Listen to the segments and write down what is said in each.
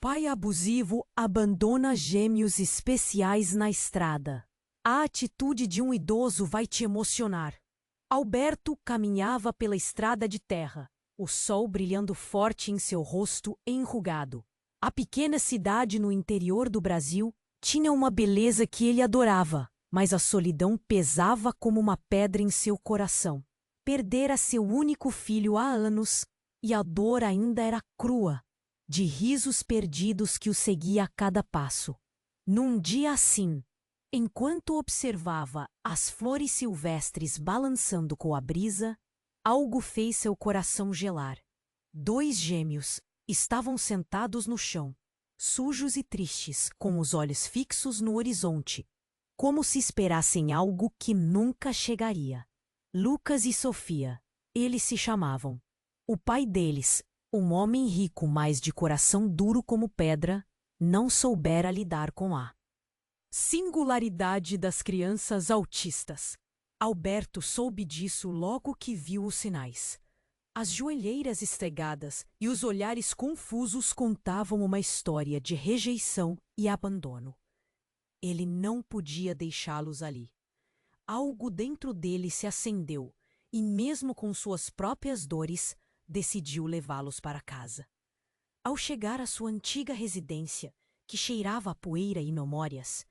Pai abusivo abandona gêmeos especiais na estrada. A atitude de um idoso vai te emocionar. Alberto caminhava pela estrada de terra, o sol brilhando forte em seu rosto enrugado. A pequena cidade no interior do Brasil tinha uma beleza que ele adorava, mas a solidão pesava como uma pedra em seu coração. Perdera seu único filho há anos e a dor ainda era crua, de risos perdidos que o seguia a cada passo. Num dia assim, enquanto observava as flores silvestres balançando com a brisa, algo fez seu coração gelar. 2 gêmeos estavam sentados no chão, sujos e tristes, com os olhos fixos no horizonte, como se esperassem algo que nunca chegaria. Lucas e Sofia, eles se chamavam. O pai deles, um homem rico, mas de coração duro como pedra, não soubera lidar com a singularidade das crianças autistas. Alberto soube disso logo que viu os sinais. As joelheiras estregadas e os olhares confusos contavam uma história de rejeição e abandono. Ele não podia deixá-los ali. Algo dentro dele se acendeu e, mesmo com suas próprias dores, decidiu levá-los para casa. Ao chegar à sua antiga residência, que cheirava a poeira e memórias,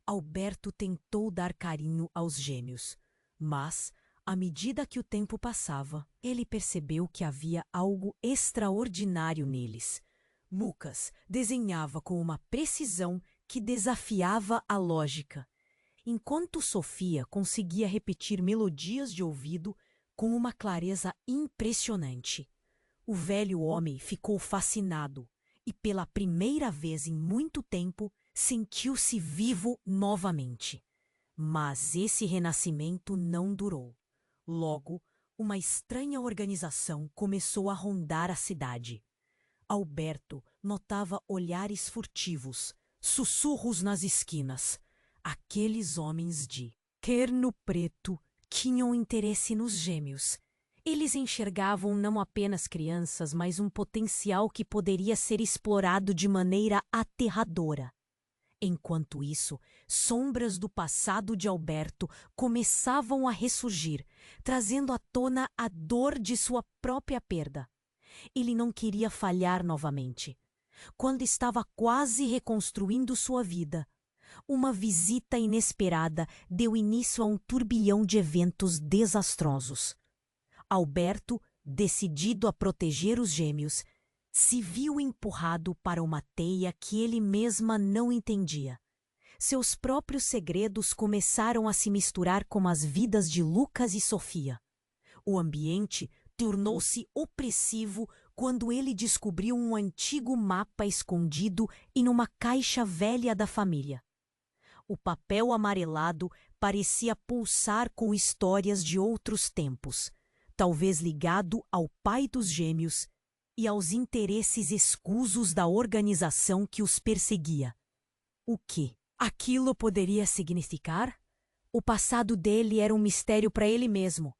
Alberto tentou dar carinho aos gêmeos, mas, à medida que o tempo passava, ele percebeu que havia algo extraordinário neles. Lucas desenhava com uma precisão que desafiava a lógica, enquanto Sofia conseguia repetir melodias de ouvido com uma clareza impressionante. O velho homem ficou fascinado e, pela primeira vez em muito tempo, sentiu-se vivo novamente. Mas esse renascimento não durou. Logo, uma estranha organização começou a rondar a cidade. Alberto notava olhares furtivos, sussurros nas esquinas. Aqueles homens de terno preto tinham interesse nos gêmeos. Eles enxergavam não apenas crianças, mas um potencial que poderia ser explorado de maneira aterradora. Enquanto isso, sombras do passado de Alberto começavam a ressurgir, trazendo à tona a dor de sua própria perda. Ele não queria falhar novamente. Quando estava quase reconstruindo sua vida, uma visita inesperada deu início a um turbilhão de eventos desastrosos. Alberto, decidido a proteger os gêmeos, se viu empurrado para uma teia que ele mesma não entendia. Seus próprios segredos começaram a se misturar com as vidas de Lucas e Sofia. O ambiente tornou-se opressivo quando ele descobriu um antigo mapa escondido em uma caixa velha da família. O papel amarelado parecia pulsar com histórias de outros tempos, talvez ligado ao pai dos gêmeos e aos interesses escusos da organização que os perseguia. O que aquilo poderia significar? O passado dele era um mistério para ele mesmo.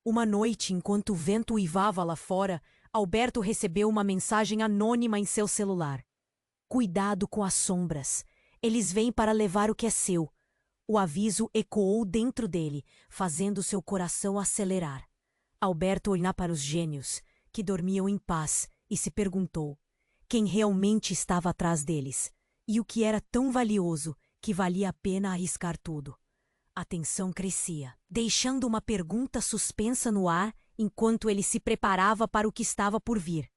Uma noite, enquanto o vento uivava lá fora, Alberto recebeu uma mensagem anônima em seu celular. Cuidado com as sombras. Eles vêm para levar o que é seu. O aviso ecoou dentro dele, fazendo seu coração acelerar. Alberto olhou para os gêmeos, que dormiam em paz, e se perguntou quem realmente estava atrás deles, e o que era tão valioso que valia a pena arriscar tudo. A tensão crescia, deixando uma pergunta suspensa no ar enquanto ele se preparava para o que estava por vir.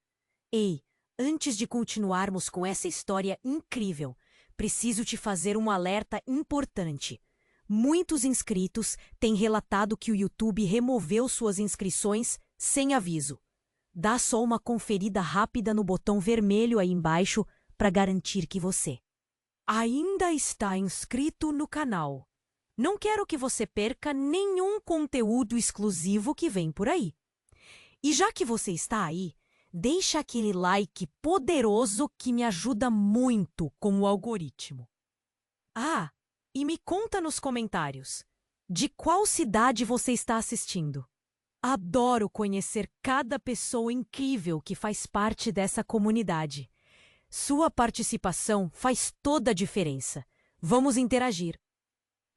Ei, antes de continuarmos com essa história incrível, preciso te fazer um alerta importante. Muitos inscritos têm relatado que o YouTube removeu suas inscrições sem aviso. Dá só uma conferida rápida no botão vermelho aí embaixo para garantir que você ainda está inscrito no canal. Não quero que você perca nenhum conteúdo exclusivo que vem por aí. E já que você está aí, deixa aquele like poderoso que me ajuda muito com o algoritmo. Ah, e me conta nos comentários, de qual cidade você está assistindo? Adoro conhecer cada pessoa incrível que faz parte dessa comunidade. Sua participação faz toda a diferença. Vamos interagir.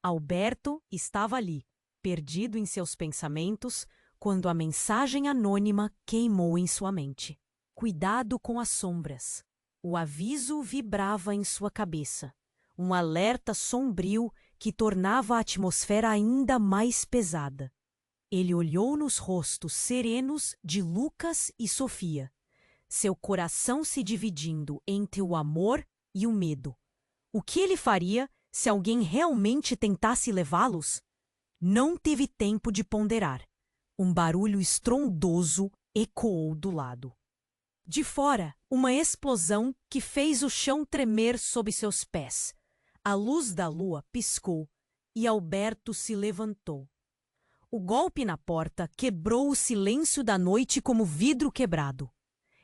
Alberto estava ali, perdido em seus pensamentos, quando a mensagem anônima queimou em sua mente. Cuidado com as sombras. O aviso vibrava em sua cabeça, um alerta sombrio que tornava a atmosfera ainda mais pesada. Ele olhou nos rostos serenos de Lucas e Sofia, seu coração se dividindo entre o amor e o medo. O que ele faria se alguém realmente tentasse levá-los? Não teve tempo de ponderar. Um barulho estrondoso ecoou do lado. De fora, uma explosão que fez o chão tremer sob seus pés. A luz da lua piscou e Alberto se levantou. O golpe na porta quebrou o silêncio da noite como vidro quebrado.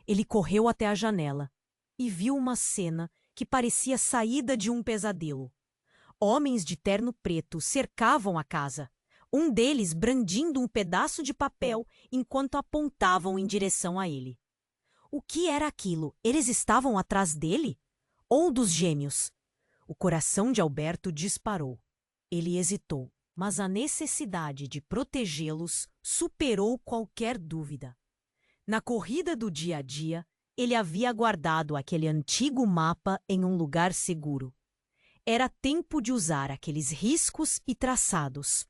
Ele correu até a janela e viu uma cena que parecia saída de um pesadelo. Homens de terno preto cercavam a casa, um deles brandindo um pedaço de papel enquanto apontavam em direção a ele. O que era aquilo? Eles estavam atrás dele? Ou dos gêmeos? O coração de Alberto disparou. Ele hesitou, mas a necessidade de protegê-los superou qualquer dúvida. Na corrida do dia a dia, ele havia guardado aquele antigo mapa em um lugar seguro. Era tempo de usar aqueles riscos e traçados.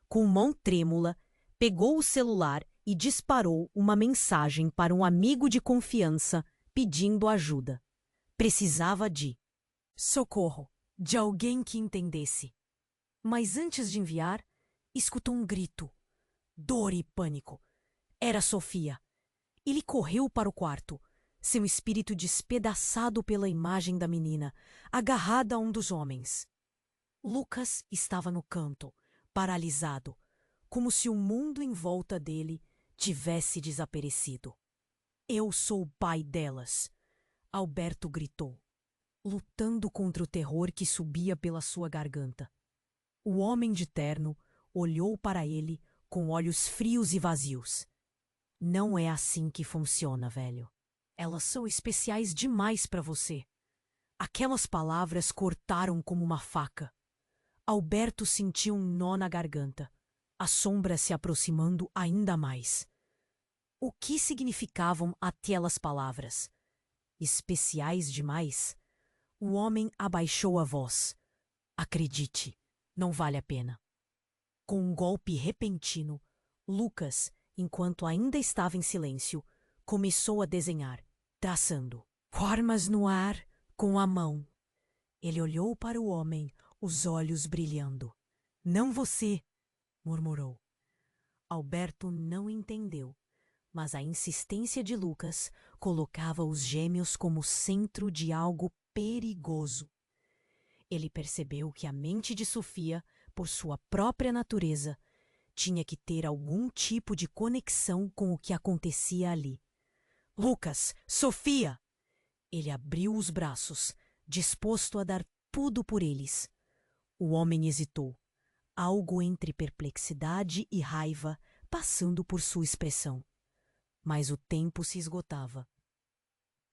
Com mão trêmula, pegou o celular e disparou uma mensagem para um amigo de confiança pedindo ajuda. Precisava de socorro, de alguém que entendesse. Mas antes de enviar, escutou um grito. Dor e pânico. Era Sofia. Ele correu para o quarto, seu espírito despedaçado pela imagem da menina, agarrada a um dos homens. Lucas estava no canto, paralisado, como se o mundo em volta dele tivesse desaparecido. Eu sou o pai delas, Alberto gritou, lutando contra o terror que subia pela sua garganta. O homem de terno olhou para ele com olhos frios e vazios. Não é assim que funciona, velho. Elas são especiais demais para você. Aquelas palavras cortaram como uma faca. Alberto sentiu um nó na garganta, a sombra se aproximando ainda mais. O que significavam aquelas palavras? Especiais demais? O homem abaixou a voz. Acredite, não vale a pena. Com um golpe repentino, Lucas, enquanto ainda estava em silêncio, começou a desenhar, traçando formas no ar com a mão. Ele olhou para o homem, os olhos brilhando. Não você, murmurou. Alberto não entendeu, mas a insistência de Lucas colocava os gêmeos como centro de algo perigoso. Ele percebeu que a mente de Sofia, por sua própria natureza, tinha que ter algum tipo de conexão com o que acontecia ali. Lucas, Sofia! Ele abriu os braços, disposto a dar tudo por eles. O homem hesitou, algo entre perplexidade e raiva passando por sua expressão. Mas o tempo se esgotava.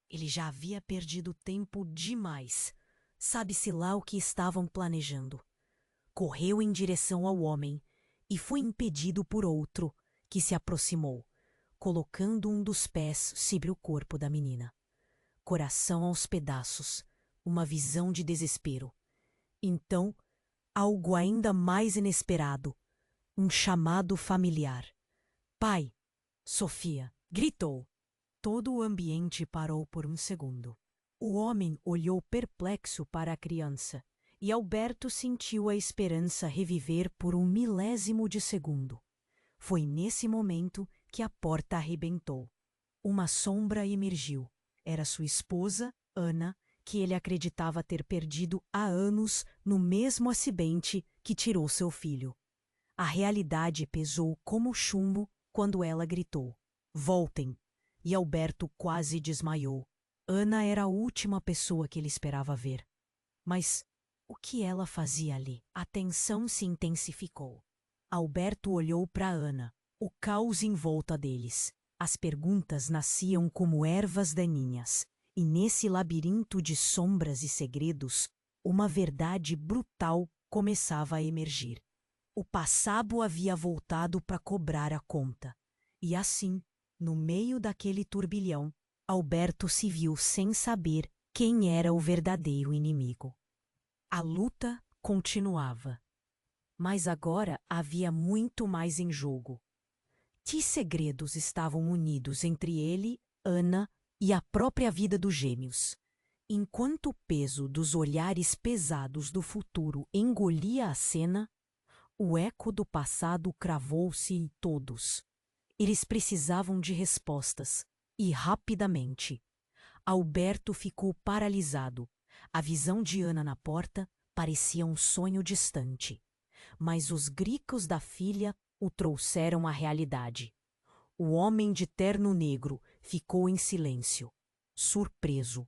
Ele já havia perdido tempo demais. Sabe-se lá o que estavam planejando. Correu em direção ao homem e foi impedido por outro, que se aproximou, colocando um dos pés sobre o corpo da menina. Coração aos pedaços, uma visão de desespero. Então, algo ainda mais inesperado, um chamado familiar. Pai! Sofia! Gritou. Todo o ambiente parou por um segundo. O homem olhou perplexo para a criança e Alberto sentiu a esperança reviver por um milésimo de segundo. Foi nesse momento que a porta arrebentou. Uma sombra emergiu. Era sua esposa, Ana, que ele acreditava ter perdido há anos no mesmo acidente que tirou seu filho. A realidade pesou como chumbo quando ela gritou: "Voltem!" E Alberto quase desmaiou. Ana era a última pessoa que ele esperava ver. Mas o que ela fazia ali? A tensão se intensificou. Alberto olhou para Ana, o caos em volta deles. As perguntas nasciam como ervas daninhas. E nesse labirinto de sombras e segredos, uma verdade brutal começava a emergir. O passado havia voltado para cobrar a conta. E assim, no meio daquele turbilhão, Alberto se viu sem saber quem era o verdadeiro inimigo. A luta continuava. Mas agora havia muito mais em jogo. Que segredos estavam unidos entre ele, Ana e a própria vida dos gêmeos? Enquanto o peso dos olhares pesados do futuro engolia a cena, o eco do passado cravou-se em todos. Eles precisavam de respostas, e rapidamente. Alberto ficou paralisado. A visão de Ana na porta parecia um sonho distante. Mas os gritos da filha o trouxeram à realidade. O homem de terno negro ficou em silêncio, surpreso,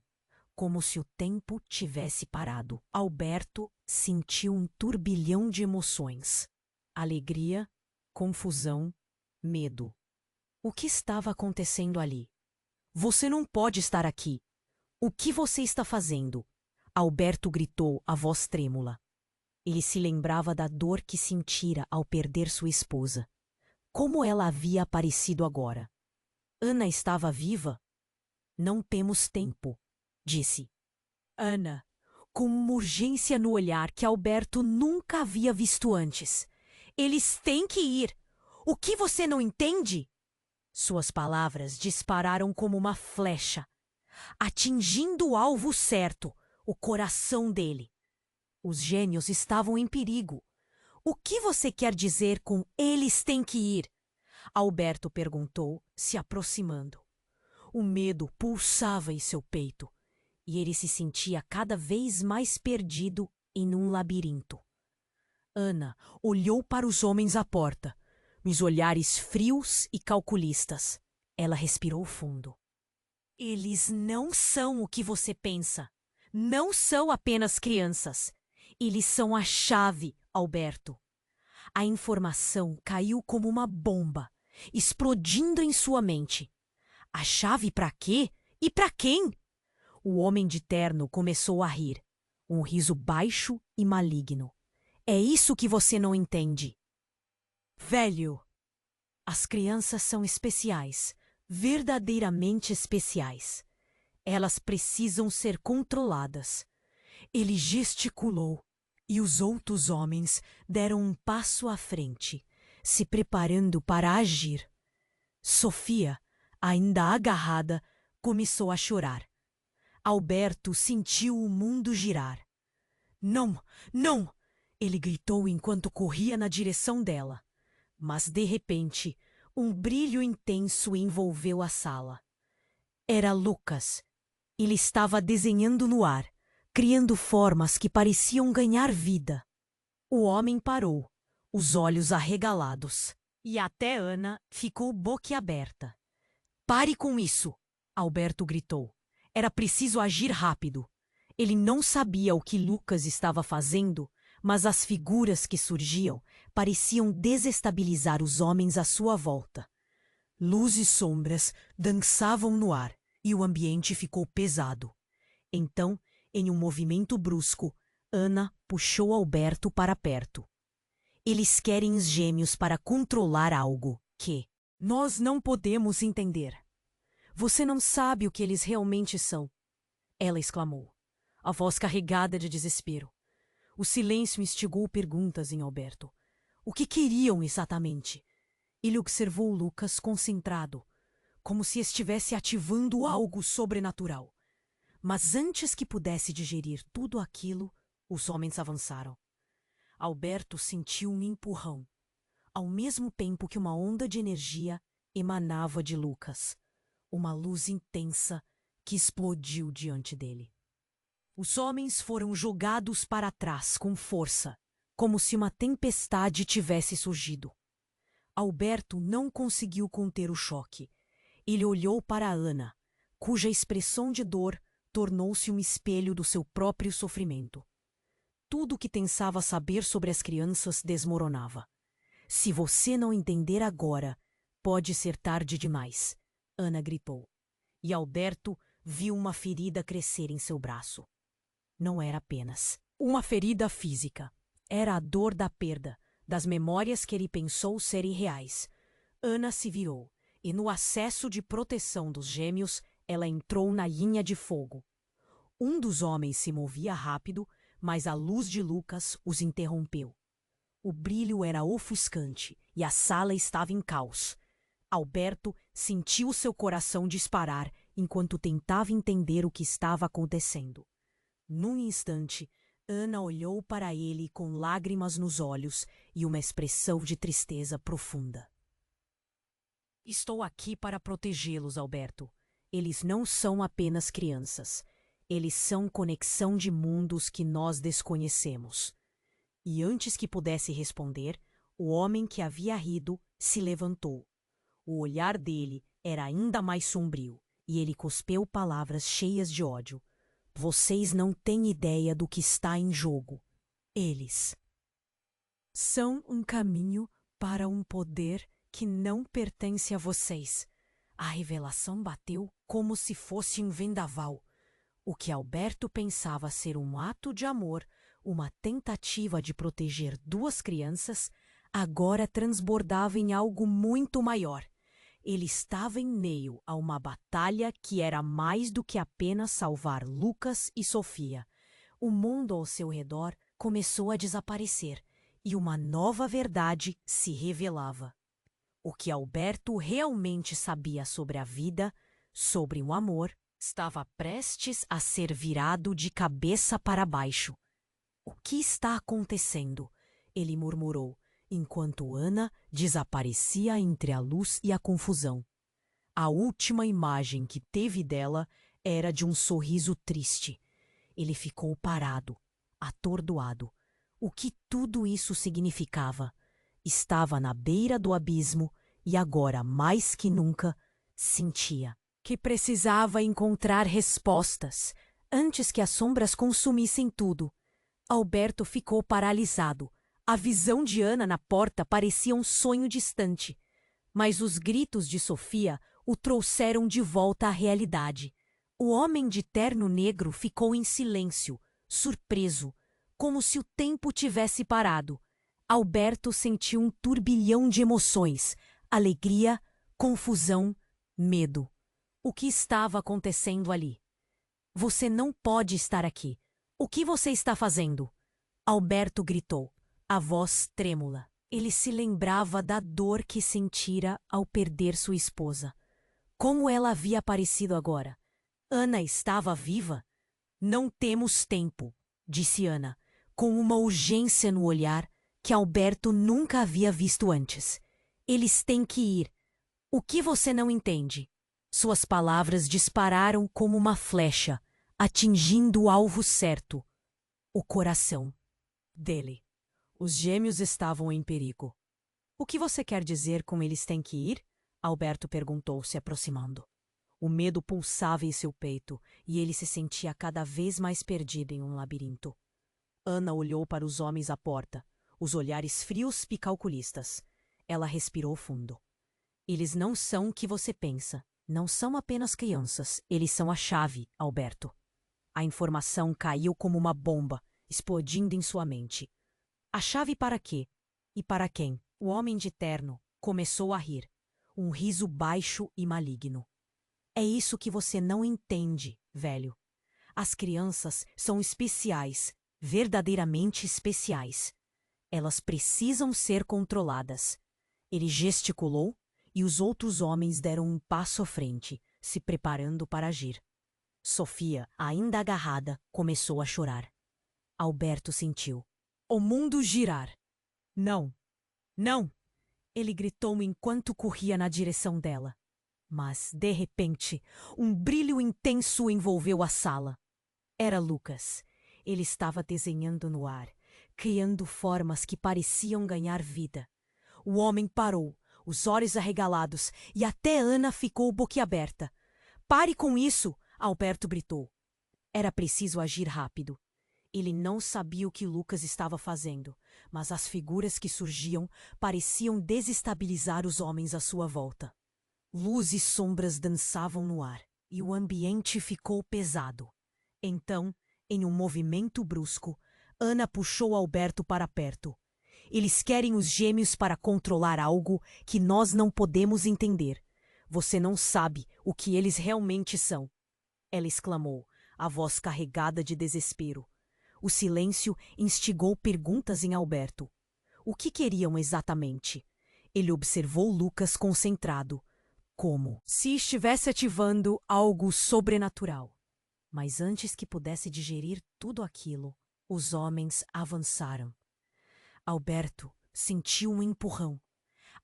como se o tempo tivesse parado. Alberto sentiu um turbilhão de emoções: alegria, confusão, medo. O que estava acontecendo ali? Você não pode estar aqui. O que você está fazendo? Alberto gritou, a voz trêmula. Ele se lembrava da dor que sentira ao perder sua esposa. Como ela havia aparecido agora? Ana estava viva? Não temos tempo, disse. Ana, com uma urgência no olhar que Alberto nunca havia visto antes. Eles têm que ir. O que você não entende? Suas palavras dispararam como uma flecha, atingindo o alvo certo, o coração dele. Os gênios estavam em perigo. O que você quer dizer com eles têm que ir? Alberto perguntou, se aproximando. O medo pulsava em seu peito, e ele se sentia cada vez mais perdido em um labirinto. Ana olhou para os homens à porta, os olhares frios e calculistas. Ela respirou fundo. Eles não são o que você pensa. Não são apenas crianças. Eles são a chave, Alberto. A informação caiu como uma bomba, explodindo em sua mente. A chave para quê? E para quem? O homem de terno começou a rir, um riso baixo e maligno. É isso que você não entende. Velho, as crianças são especiais, verdadeiramente especiais. Elas precisam ser controladas. Ele gesticulou, e os outros homens deram um passo à frente, se preparando para agir. Sofia, ainda agarrada, começou a chorar. Alberto sentiu o mundo girar. Não, não! Ele gritou enquanto corria na direção dela. Mas, de repente, um brilho intenso envolveu a sala. Era Lucas. Ele estava desenhando no ar, criando formas que pareciam ganhar vida. O homem parou, os olhos arregalados, e até Ana ficou boquiaberta. Pare com isso! Alberto gritou. Era preciso agir rápido. Ele não sabia o que Lucas estava fazendo, mas as figuras que surgiam pareciam desestabilizar os homens à sua volta. Luz e sombras dançavam no ar, e o ambiente ficou pesado. Então, em um movimento brusco, Ana puxou Alberto para perto. Eles querem os gêmeos para controlar algo que nós não podemos entender. Você não sabe o que eles realmente são, ela exclamou, a voz carregada de desespero. O silêncio instigou perguntas em Alberto. O que queriam exatamente? Ele observou Lucas concentrado, como se estivesse ativando algo sobrenatural. Mas antes que pudesse digerir tudo aquilo, os homens avançaram. Alberto sentiu um empurrão, ao mesmo tempo que uma onda de energia emanava de Lucas, uma luz intensa que explodiu diante dele. Os homens foram jogados para trás com força, como se uma tempestade tivesse surgido. Alberto não conseguiu conter o choque. Ele olhou para Ana, cuja expressão de dor tornou-se um espelho do seu próprio sofrimento. Tudo o que pensava saber sobre as crianças desmoronava. Se você não entender agora, pode ser tarde demais, Ana gritou. E Alberto viu uma ferida crescer em seu braço. Não era apenas uma ferida física. Era a dor da perda, das memórias que ele pensou serem reais. Ana se virou, e no acesso de proteção dos gêmeos, ela entrou na linha de fogo. Um dos homens se movia rápido, mas a luz de Lucas os interrompeu. O brilho era ofuscante e a sala estava em caos. Alberto sentiu seu coração disparar enquanto tentava entender o que estava acontecendo. Num instante, Ana olhou para ele com lágrimas nos olhos e uma expressão de tristeza profunda. Estou aqui para protegê-los, Alberto. Eles não são apenas crianças. Eles são conexão de mundos que nós desconhecemos. E antes que pudesse responder, o homem que havia rido se levantou. O olhar dele era ainda mais sombrio, e ele cuspeu palavras cheias de ódio. Vocês não têm ideia do que está em jogo. Eles são um caminho para um poder que não pertence a vocês. A revelação bateu como se fosse um vendaval. O que Alberto pensava ser um ato de amor, uma tentativa de proteger duas crianças, agora transbordava em algo muito maior. Ele estava em meio a uma batalha que era mais do que apenas salvar Lucas e Sofia. O mundo ao seu redor começou a desaparecer e uma nova verdade se revelava. O que Alberto realmente sabia sobre a vida, sobre o amor, estava prestes a ser virado de cabeça para baixo. O que está acontecendo? Ele murmurou, enquanto Ana desaparecia entre a luz e a confusão. A última imagem que teve dela era de um sorriso triste. Ele ficou parado, atordoado. O que tudo isso significava? Estava na beira do abismo e agora, mais que nunca, sentia que precisava encontrar respostas antes que as sombras consumissem tudo. Alberto ficou paralisado. A visão de Ana na porta parecia um sonho distante, mas os gritos de Sofia o trouxeram de volta à realidade. O homem de terno negro ficou em silêncio, surpreso, como se o tempo tivesse parado. Alberto sentiu um turbilhão de emoções, alegria, confusão, medo. O que estava acontecendo ali? Você não pode estar aqui. O que você está fazendo? Alberto gritou, a voz trêmula. Ele se lembrava da dor que sentira ao perder sua esposa. Como ela havia aparecido agora? Ana estava viva? Não temos tempo, disse Ana, com uma urgência no olhar que Alberto nunca havia visto antes. Eles têm que ir. O que você não entende? Suas palavras dispararam como uma flecha, atingindo o alvo certo, o coração dele. Os gêmeos estavam em perigo. O que você quer dizer com eles têm que ir? Alberto perguntou, se aproximando. O medo pulsava em seu peito e ele se sentia cada vez mais perdido em um labirinto. Ana olhou para os homens à porta, os olhares frios e calculistas. Ela respirou fundo. Eles não são o que você pensa. Não são apenas crianças. Eles são a chave, Alberto. A informação caiu como uma bomba, explodindo em sua mente. A chave para quê? E para quem? O homem de terno começou a rir. Um riso baixo e maligno. É isso que você não entende, velho. As crianças são especiais, verdadeiramente especiais. Elas precisam ser controladas. Ele gesticulou e os outros homens deram um passo à frente, se preparando para agir. Sofia, ainda agarrada, começou a chorar. Alberto sentiu o mundo girar. Não, não! Ele gritou enquanto corria na direção dela. Mas, de repente, um brilho intenso envolveu a sala. Era Lucas. Ele estava desenhando no ar, criando formas que pareciam ganhar vida. O homem parou, os olhos arregalados, e até Ana ficou boquiaberta. Pare com isso! Alberto gritou. Era preciso agir rápido. Ele não sabia o que Lucas estava fazendo, mas as figuras que surgiam pareciam desestabilizar os homens à sua volta. Luz e sombras dançavam no ar. e o ambiente ficou pesado. Então, em um movimento brusco, Ana puxou Alberto para perto. Eles querem os gêmeos para controlar algo que nós não podemos entender. Você não sabe o que eles realmente são. Ela exclamou, a voz carregada de desespero. O silêncio instigou perguntas em Alberto. O que queriam exatamente? Ele observou Lucas concentrado, como se estivesse ativando algo sobrenatural. Mas antes que pudesse digerir tudo aquilo, os homens avançaram. Alberto sentiu um empurrão,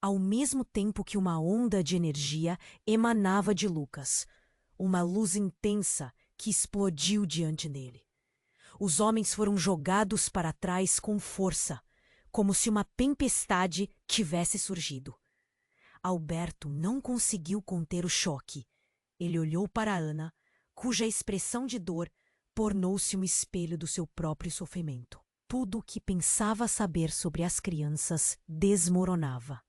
ao mesmo tempo que uma onda de energia emanava de Lucas, uma luz intensa que explodiu diante dele. Os homens foram jogados para trás com força, como se uma tempestade tivesse surgido. Alberto não conseguiu conter o choque. Ele olhou para Ana, cuja expressão de dor tornou-se um espelho do seu próprio sofrimento. Tudo o que pensava saber sobre as crianças desmoronava.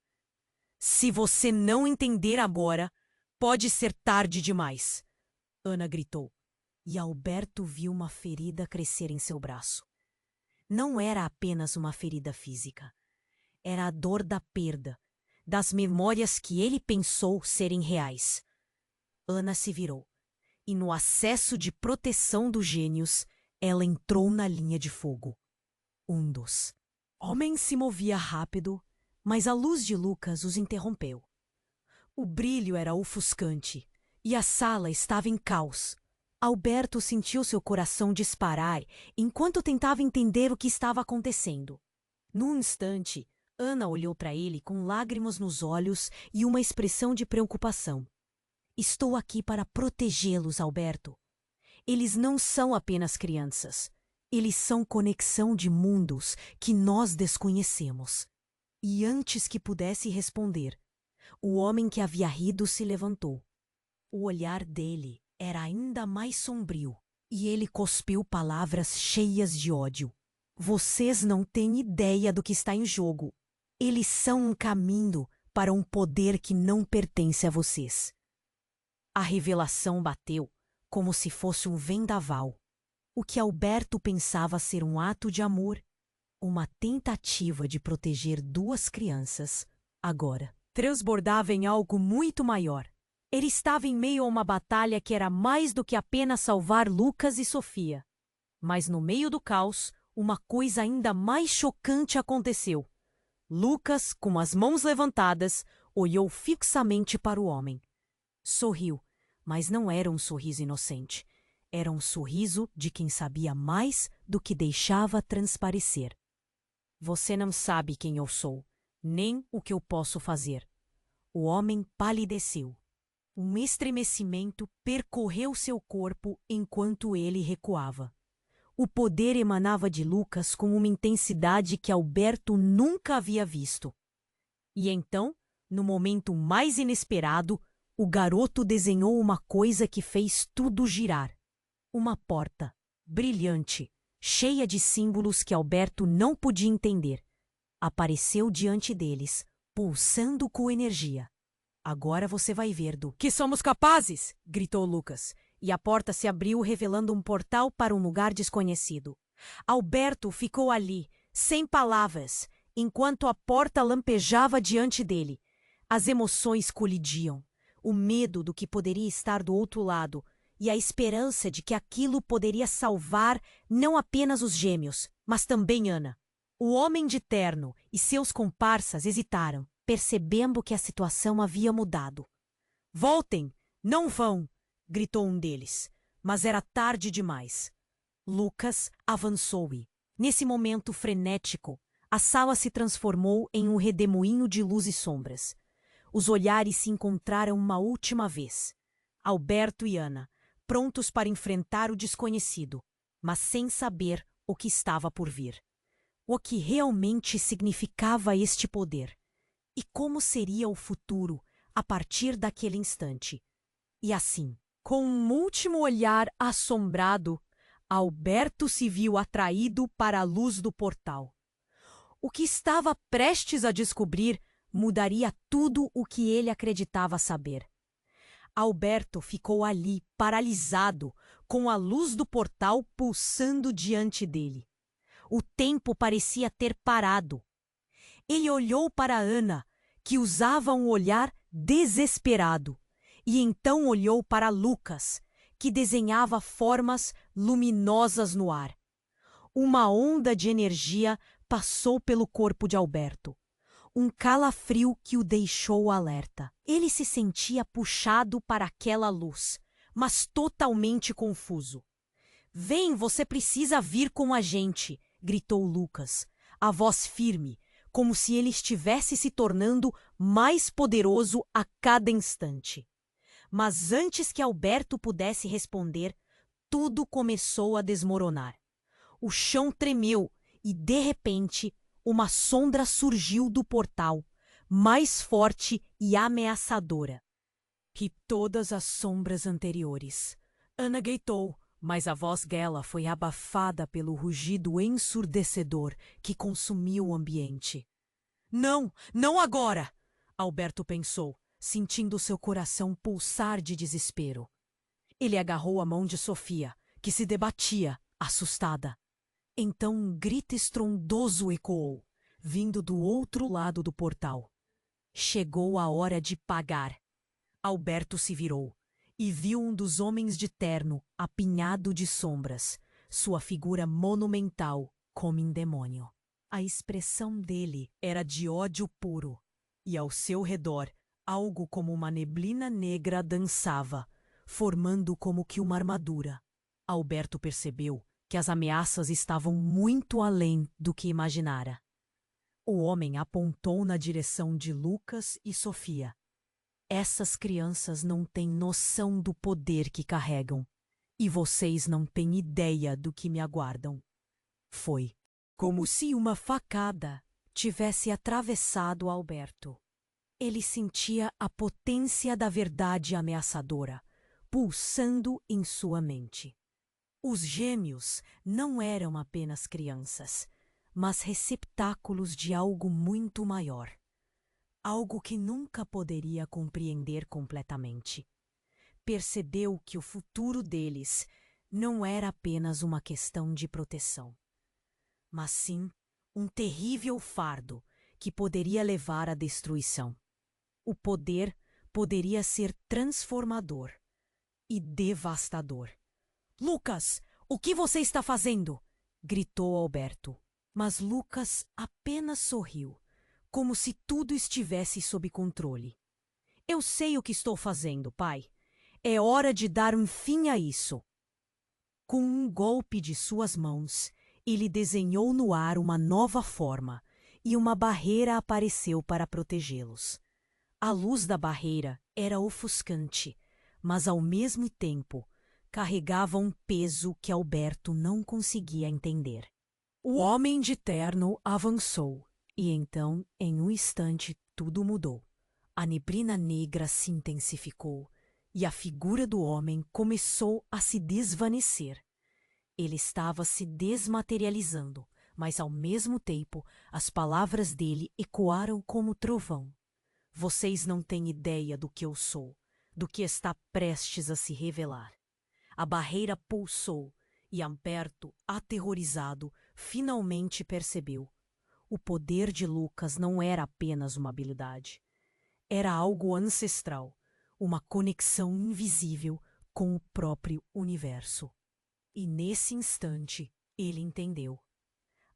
Se você não entender agora, pode ser tarde demais, Ana gritou, e Alberto viu uma ferida crescer em seu braço. Não era apenas uma ferida física. Era a dor da perda, das memórias que ele pensou serem reais. Ana se virou, e no acesso de proteção dos gênios, ela entrou na linha de fogo. Um dos homens se movia rápido, mas a luz de Lucas os interrompeu. O brilho era ofuscante, e a sala estava em caos. Alberto sentiu seu coração disparar enquanto tentava entender o que estava acontecendo. Num instante, Ana olhou para ele com lágrimas nos olhos e uma expressão de preocupação. Estou aqui para protegê-los, Alberto. Eles não são apenas crianças. Eles são conexão de mundos que nós desconhecemos. E antes que pudesse responder, o homem que havia rido se levantou. O olhar dele era ainda mais sombrio, e ele cuspiu palavras cheias de ódio. Vocês não têm ideia do que está em jogo. Eles são um caminho para um poder que não pertence a vocês. A revelação bateu como se fosse um vendaval. O que Alberto pensava ser um ato de amor, uma tentativa de proteger duas crianças, agora transbordava em algo muito maior. Ele estava em meio a uma batalha que era mais do que apenas salvar Lucas e Sofia. Mas no meio do caos, uma coisa ainda mais chocante aconteceu. Lucas, com as mãos levantadas, olhou fixamente para o homem. Sorriu, mas não era um sorriso inocente. Era um sorriso de quem sabia mais do que deixava transparecer. Você não sabe quem eu sou, nem o que eu posso fazer. O homem palideceu. Um estremecimento percorreu seu corpo enquanto ele recuava. O poder emanava de Lucas com uma intensidade que Alberto nunca havia visto. E então, no momento mais inesperado, o garoto desenhou uma coisa que fez tudo girar. Uma porta, brilhante, cheia de símbolos que Alberto não podia entender. Apareceu diante deles, pulsando com energia. Agora você vai ver do que somos capazes! Gritou Lucas, e a porta se abriu revelando um portal para um lugar desconhecido. Alberto ficou ali, sem palavras, enquanto a porta lampejava diante dele. As emoções colidiam, o medo do que poderia estar do outro lado, e a esperança de que aquilo poderia salvar não apenas os gêmeos, mas também Ana. O homem de terno e seus comparsas hesitaram, percebendo que a situação havia mudado. Voltem! Não vão! Gritou um deles, mas era tarde demais. Lucas avançou e, nesse momento frenético, a sala se transformou em um redemoinho de luz e sombras. Os olhares se encontraram uma última vez. Alberto e Ana, prontos para enfrentar o desconhecido, mas sem saber o que estava por vir. O que realmente significava este poder? E como seria o futuro a partir daquele instante? E assim, com um último olhar assombrado, Alberto se viu atraído para a luz do portal. O que estava prestes a descobrir mudaria tudo o que ele acreditava saber. Alberto ficou ali, paralisado, com a luz do portal pulsando diante dele. O tempo parecia ter parado. Ele olhou para Ana, que usava um olhar desesperado, e então olhou para Lucas, que desenhava formas luminosas no ar. Uma onda de energia passou pelo corpo de Alberto. Um calafrio que o deixou alerta. Ele se sentia puxado para aquela luz, mas totalmente confuso. "Vem, você precisa vir com a gente", gritou Lucas, a voz firme, como se ele estivesse se tornando mais poderoso a cada instante. Mas antes que Alberto pudesse responder, tudo começou a desmoronar. O chão tremeu e, de repente, uma sombra surgiu do portal, mais forte e ameaçadora que todas as sombras anteriores. Ana gritou, mas a voz dela foi abafada pelo rugido ensurdecedor que consumiu o ambiente. "Não, não agora!" Alberto pensou, sentindo seu coração pulsar de desespero. Ele agarrou a mão de Sofia, que se debatia, assustada. Então um grito estrondoso ecoou, vindo do outro lado do portal. Chegou a hora de pagar. Alberto se virou e viu um dos homens de terno apinhado de sombras, sua figura monumental como um demônio. A expressão dele era de ódio puro, e ao seu redor algo como uma neblina negra dançava, formando como que uma armadura. Alberto percebeu que as ameaças estavam muito além do que imaginara. O homem apontou na direção de Lucas e Sofia. "Essas crianças não têm noção do poder que carregam, e vocês não têm ideia do que me aguardam." Foi como se uma facada tivesse atravessado Alberto. Ele sentia a potência da verdade ameaçadora, pulsando em sua mente. Os gêmeos não eram apenas crianças, mas receptáculos de algo muito maior. Algo que nunca poderia compreender completamente. Percebeu que o futuro deles não era apenas uma questão de proteção, mas sim um terrível fardo que poderia levar à destruição. O poder poderia ser transformador e devastador. "Lucas, o que você está fazendo?" gritou Alberto. Mas Lucas apenas sorriu, como se tudo estivesse sob controle. "Eu sei o que estou fazendo, pai. É hora de dar um fim a isso." Com um golpe de suas mãos, ele desenhou no ar uma nova forma e uma barreira apareceu para protegê-los. A luz da barreira era ofuscante, mas ao mesmo tempo carregava um peso que Alberto não conseguia entender. O homem de terno avançou, e então, em um instante, tudo mudou. A neblina negra se intensificou, e a figura do homem começou a se desvanecer. Ele estava se desmaterializando, mas ao mesmo tempo as palavras dele ecoaram como trovão. "Vocês não têm ideia do que eu sou, do que está prestes a se revelar." A barreira pulsou, e Alberto, aterrorizado, finalmente percebeu. O poder de Lucas não era apenas uma habilidade. Era algo ancestral, uma conexão invisível com o próprio universo. E nesse instante, ele entendeu.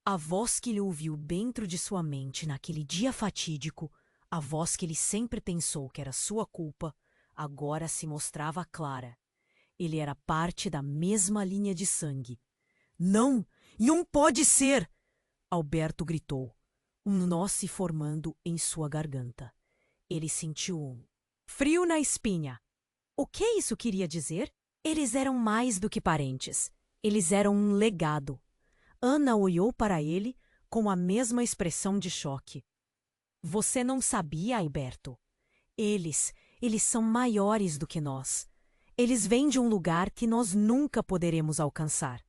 A voz que ele ouviu dentro de sua mente naquele dia fatídico, a voz que ele sempre pensou que era sua culpa, agora se mostrava clara. Ele era parte da mesma linha de sangue. "Não! Não pode ser!" Alberto gritou, um nó se formando em sua garganta. Ele sentiu um frio na espinha. O que isso queria dizer? Eles eram mais do que parentes. Eles eram um legado. Ana olhou para ele com a mesma expressão de choque. "Você não sabia, Alberto? Eles são maiores do que nós. Eles vêm de um lugar que nós nunca poderemos alcançar."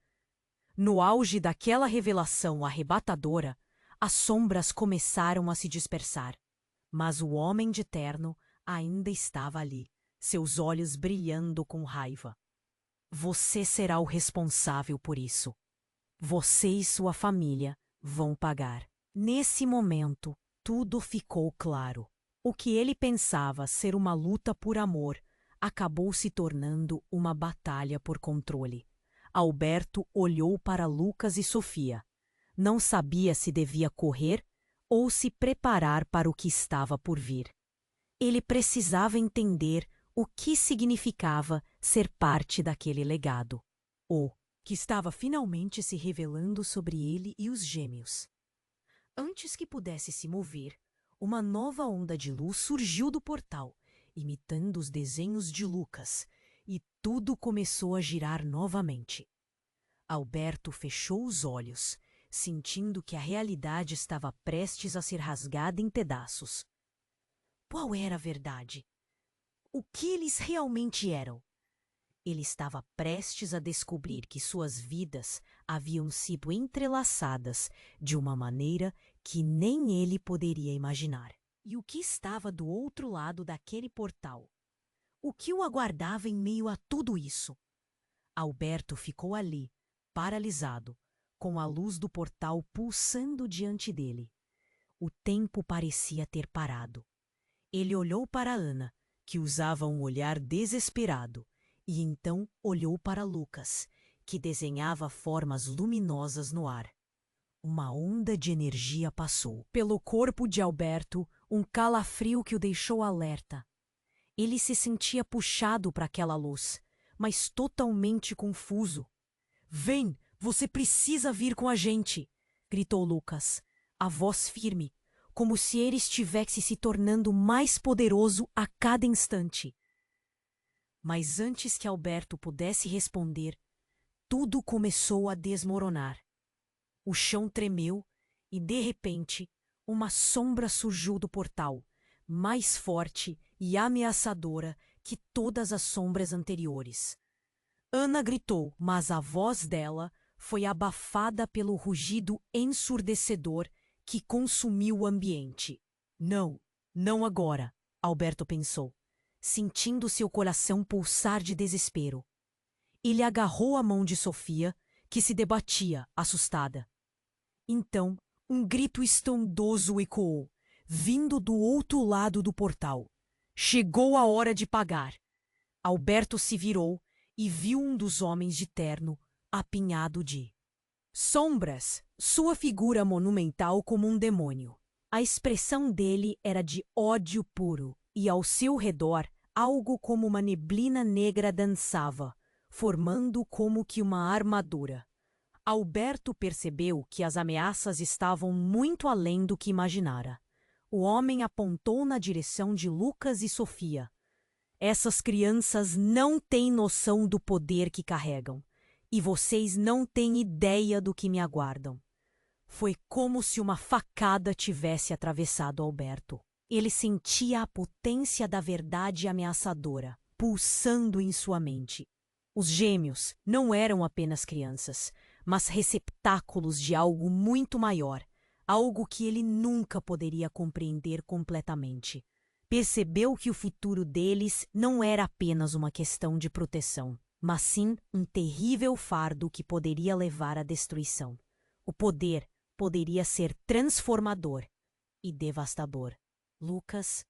No auge daquela revelação arrebatadora, as sombras começaram a se dispersar. Mas o homem de terno ainda estava ali, seus olhos brilhando com raiva. Você será o responsável por isso. Você e sua família vão pagar. Nesse momento, tudo ficou claro. O que ele pensava ser uma luta por amor acabou se tornando uma batalha por controle. Alberto olhou para Lucas e Sofia. Não sabia se devia correr ou se preparar para o que estava por vir. Ele precisava entender o que significava ser parte daquele legado. O que estava finalmente se revelando sobre ele e os gêmeos. Antes que pudesse se mover, uma nova onda de luz surgiu do portal, imitando os desenhos de Lucas, e tudo começou a girar novamente. Alberto fechou os olhos, sentindo que a realidade estava prestes a ser rasgada em pedaços. Qual era a verdade? O que eles realmente eram? Ele estava prestes a descobrir que suas vidas haviam sido entrelaçadas de uma maneira que nem ele poderia imaginar. E o que estava do outro lado daquele portal? O que o aguardava em meio a tudo isso? Alberto ficou ali, paralisado, com a luz do portal pulsando diante dele. O tempo parecia ter parado. Ele olhou para Ana, que usava um olhar desesperado, e então olhou para Lucas, que desenhava formas luminosas no ar. Uma onda de energia passou pelo corpo de Alberto, um calafrio que o deixou alerta. Ele se sentia puxado para aquela luz, mas totalmente confuso. "Vem, você precisa vir com a gente!" gritou Lucas, a voz firme, como se ele estivesse se tornando mais poderoso a cada instante. Mas antes que Alberto pudesse responder, tudo começou a desmoronar. O chão tremeu e, de repente, uma sombra surgiu do portal, mais forte e ameaçadora que todas as sombras anteriores. Ana gritou, mas a voz dela foi abafada pelo rugido ensurdecedor que consumiu o ambiente. Não, não agora, Alberto pensou, sentindo seu coração pulsar de desespero. Ele agarrou a mão de Sofia, que se debatia, assustada. Então, um grito estrondoso ecoou, vindo do outro lado do portal. Chegou a hora de pagar. Alberto se virou e viu um dos homens de terno, apinhado de sombras, sua figura monumental como um demônio. A expressão dele era de ódio puro, e ao seu redor algo como uma neblina negra dançava, formando como que uma armadura. Alberto percebeu que as ameaças estavam muito além do que imaginara. O homem apontou na direção de Lucas e Sofia. Essas crianças não têm noção do poder que carregam, e vocês não têm ideia do que me aguardam. Foi como se uma facada tivesse atravessado Alberto. Ele sentia a potência da verdade ameaçadora, pulsando em sua mente. Os gêmeos não eram apenas crianças, mas receptáculos de algo muito maior, algo que ele nunca poderia compreender completamente. Percebeu que o futuro deles não era apenas uma questão de proteção, mas sim um terrível fardo que poderia levar à destruição. O poder poderia ser transformador e devastador. Lucas,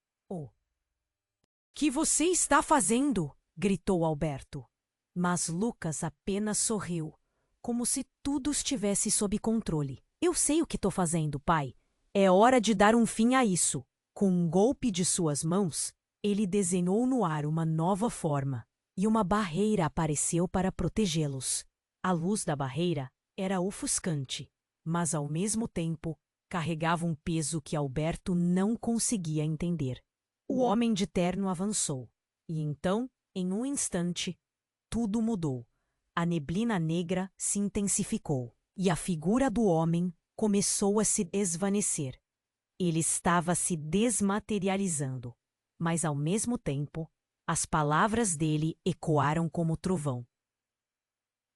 que você está fazendo? Gritou Alberto. Mas Lucas apenas sorriu, como se tudo estivesse sob controle. Eu sei o que estou fazendo, pai. É hora de dar um fim a isso. Com um golpe de suas mãos, ele desenhou no ar uma nova forma, e uma barreira apareceu para protegê-los. A luz da barreira era ofuscante, mas ao mesmo tempo carregava um peso que Alberto não conseguia entender. O homem de terno avançou, e então, em um instante, tudo mudou. A neblina negra se intensificou, e a figura do homem começou a se desvanecer. Ele estava se desmaterializando, mas ao mesmo tempo, as palavras dele ecoaram como trovão.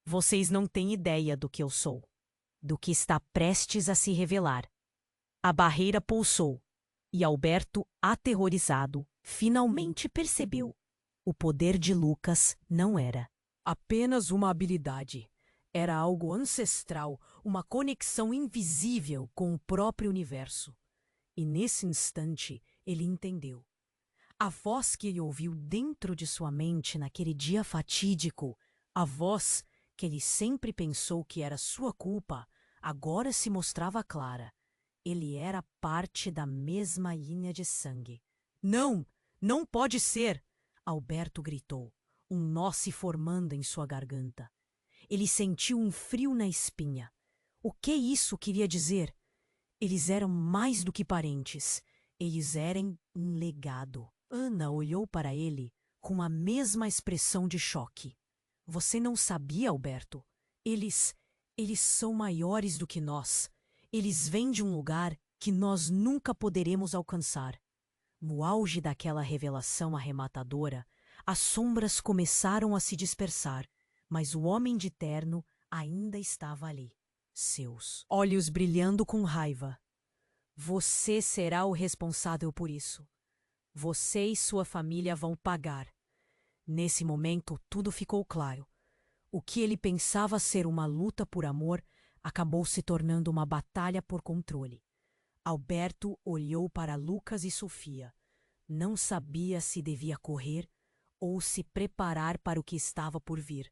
Vocês não têm ideia do que eu sou, do que está prestes a se revelar. A barreira pulsou, e Alberto, aterrorizado, finalmente percebeu. O poder de Lucas não era apenas uma habilidade. Era algo ancestral, uma conexão invisível com o próprio universo. E nesse instante, ele entendeu. A voz que ele ouviu dentro de sua mente naquele dia fatídico, a voz que ele sempre pensou que era sua culpa, agora se mostrava clara. Ele era parte da mesma linha de sangue. Não! Não pode ser! Alberto gritou, um nó se formando em sua garganta. Ele sentiu um frio na espinha. O que isso queria dizer? Eles eram mais do que parentes. Eles eram um legado. Ana olhou para ele com a mesma expressão de choque. Você não sabia, Alberto? Eles são maiores do que nós. Eles vêm de um lugar que nós nunca poderemos alcançar. No auge daquela revelação arrematadora, as sombras começaram a se dispersar, mas o homem de terno ainda estava ali, seus olhos brilhando com raiva. Você será o responsável por isso. Você e sua família vão pagar. Nesse momento, tudo ficou claro. O que ele pensava ser uma luta por amor acabou se tornando uma batalha por controle. Alberto olhou para Lucas e Sofia. Não sabia se devia correr ou se preparar para o que estava por vir.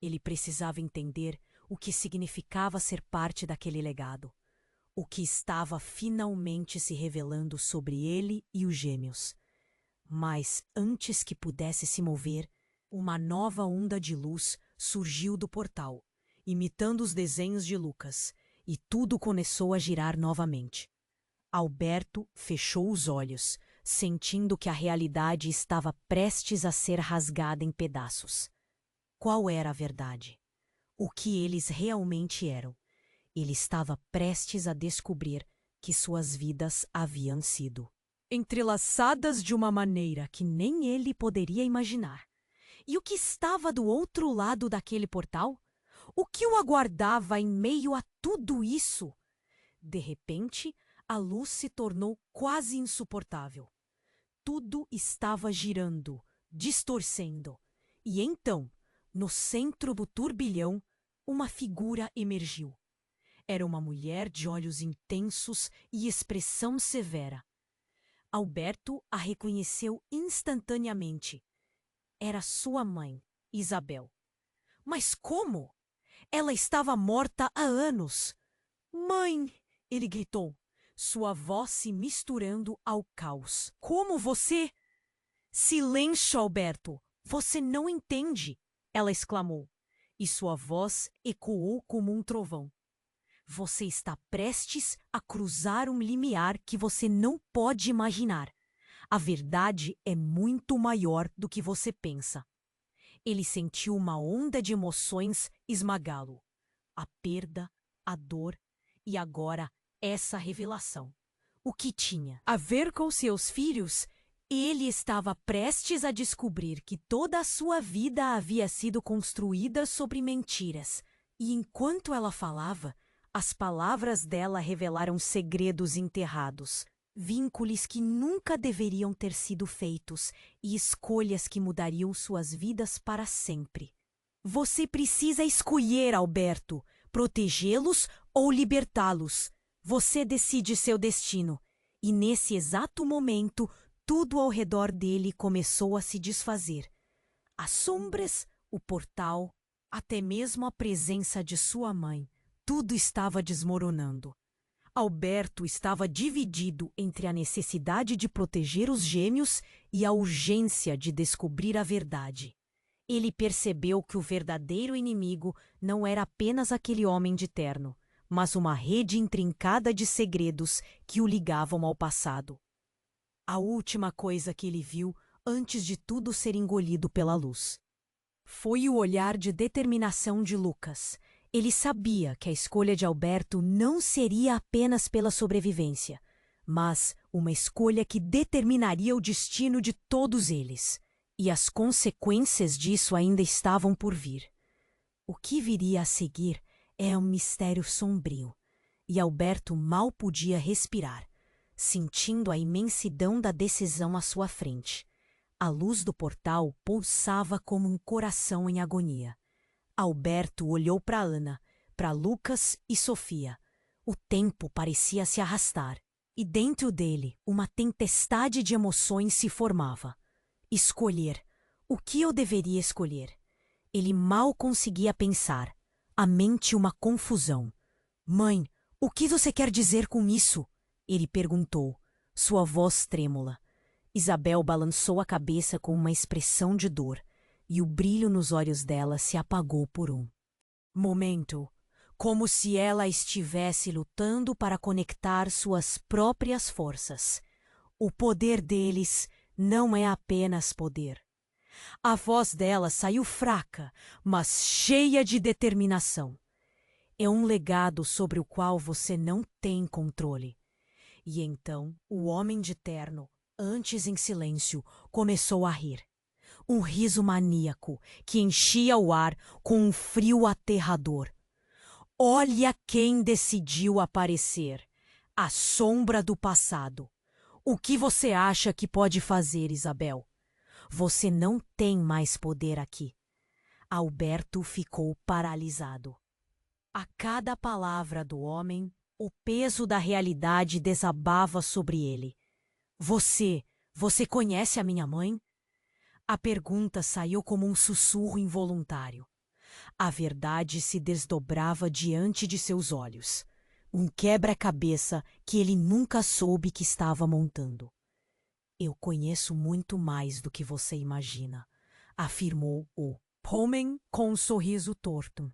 Ele precisava entender o que significava ser parte daquele legado. O que estava finalmente se revelando sobre ele e os gêmeos. Mas, antes que pudesse se mover, uma nova onda de luz surgiu do portal, imitando os desenhos de Lucas, e tudo começou a girar novamente. Alberto fechou os olhos, sentindo que a realidade estava prestes a ser rasgada em pedaços. Qual era a verdade? O que eles realmente eram? Ele estava prestes a descobrir que suas vidas haviam sido entrelaçadas de uma maneira que nem ele poderia imaginar. E o que estava do outro lado daquele portal? O que o aguardava em meio a tudo isso? De repente, a luz se tornou quase insuportável. Tudo estava girando, distorcendo. E então, no centro do turbilhão, uma figura emergiu. Era uma mulher de olhos intensos e expressão severa. Alberto a reconheceu instantaneamente. Era sua mãe, Isabel. Mas como? Ela estava morta há anos. Mãe! Ele gritou, sua voz se misturando ao caos. Como você? Silêncio, Alberto! Você não entende! Ela exclamou, e sua voz ecoou como um trovão. Você está prestes a cruzar um limiar que você não pode imaginar. A verdade é muito maior do que você pensa. Ele sentiu uma onda de emoções esmagá-lo. A perda, a dor e agora essa revelação. O que tinha a ver com seus filhos? Ele estava prestes a descobrir que toda a sua vida havia sido construída sobre mentiras. E enquanto ela falava, as palavras dela revelaram segredos enterrados, vínculos que nunca deveriam ter sido feitos e escolhas que mudariam suas vidas para sempre. Você precisa escolher, Alberto, protegê-los ou libertá-los. Você decide seu destino. E nesse exato momento, tudo ao redor dele começou a se desfazer. As sombras, o portal, até mesmo a presença de sua mãe. Tudo estava desmoronando. Alberto estava dividido entre a necessidade de proteger os gêmeos e a urgência de descobrir a verdade. Ele percebeu que o verdadeiro inimigo não era apenas aquele homem de terno, mas uma rede intrincada de segredos que o ligavam ao passado. A última coisa que ele viu antes de tudo ser engolido pela luz foi o olhar de determinação de Lucas. Ele sabia que a escolha de Alberto não seria apenas pela sobrevivência, mas uma escolha que determinaria o destino de todos eles. E as consequências disso ainda estavam por vir. O que viria a seguir é um mistério sombrio, e Alberto mal podia respirar, sentindo a imensidão da decisão à sua frente. A luz do portal pulsava como um coração em agonia. Alberto olhou para Ana, para Lucas e Sofia. O tempo parecia se arrastar, e dentro dele uma tempestade de emoções se formava. Escolher. O que eu deveria escolher? Ele mal conseguia pensar. A mente uma confusão. Mãe, o que você quer dizer com isso? Ele perguntou, sua voz trêmula. Isabel balançou a cabeça com uma expressão de dor, e o brilho nos olhos dela se apagou por um momento, como se ela estivesse lutando para conectar suas próprias forças. O poder deles não é apenas poder. A voz dela saiu fraca, mas cheia de determinação. É um legado sobre o qual você não tem controle. E então o homem de terno, antes em silêncio, começou a rir. Um riso maníaco que enchia o ar com um frio aterrador. Olha quem decidiu aparecer. A sombra do passado. O que você acha que pode fazer, Isabel? Você não tem mais poder aqui. Alberto ficou paralisado. A cada palavra do homem, o peso da realidade desabava sobre ele. Você conhece a minha mãe? A pergunta saiu como um sussurro involuntário. A verdade se desdobrava diante de seus olhos. Um quebra-cabeça que ele nunca soube que estava montando. Eu conheço muito mais do que você imagina, afirmou o homem com um sorriso torto.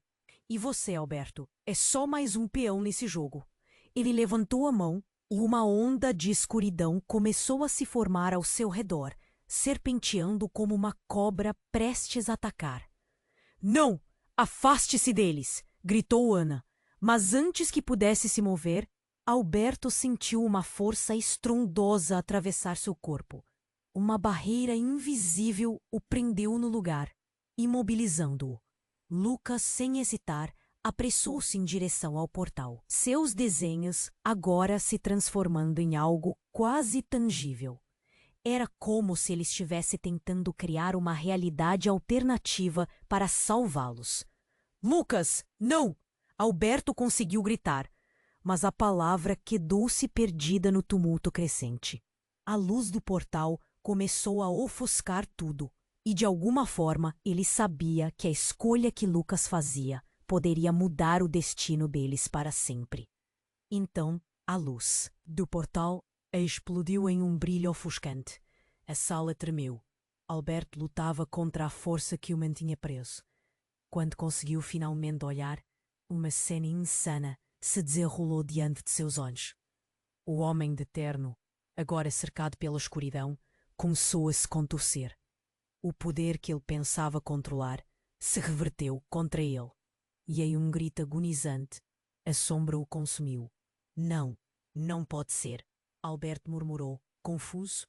E você, Alberto, é só mais um peão nesse jogo. Ele levantou a mão e uma onda de escuridão começou a se formar ao seu redor, serpenteando como uma cobra prestes a atacar. Não! Afaste-se deles! Gritou Ana. Mas antes que pudesse se mover, Alberto sentiu uma força estrondosa atravessar seu corpo. Uma barreira invisível o prendeu no lugar, imobilizando-o. Lucas, sem hesitar, apressou-se em direção ao portal. Seus desenhos agora se transformando em algo quase tangível. Era como se ele estivesse tentando criar uma realidade alternativa para salvá-los. Lucas, não! Alberto conseguiu gritar, mas a palavra quedou-se perdida no tumulto crescente. A luz do portal começou a ofuscar tudo, e de alguma forma ele sabia que a escolha que Lucas fazia poderia mudar o destino deles para sempre. Então, a luz do portal explodiu em um brilho ofuscante. A sala tremeu. Alberto lutava contra a força que o mantinha preso. Quando conseguiu finalmente olhar, uma cena insana se desenrolou diante de seus olhos. O homem de terno, agora cercado pela escuridão, começou a se contorcer. O poder que ele pensava controlar se reverteu contra ele. E em um grito agonizante, a sombra o consumiu. Não, não pode ser, Alberto murmurou, confuso.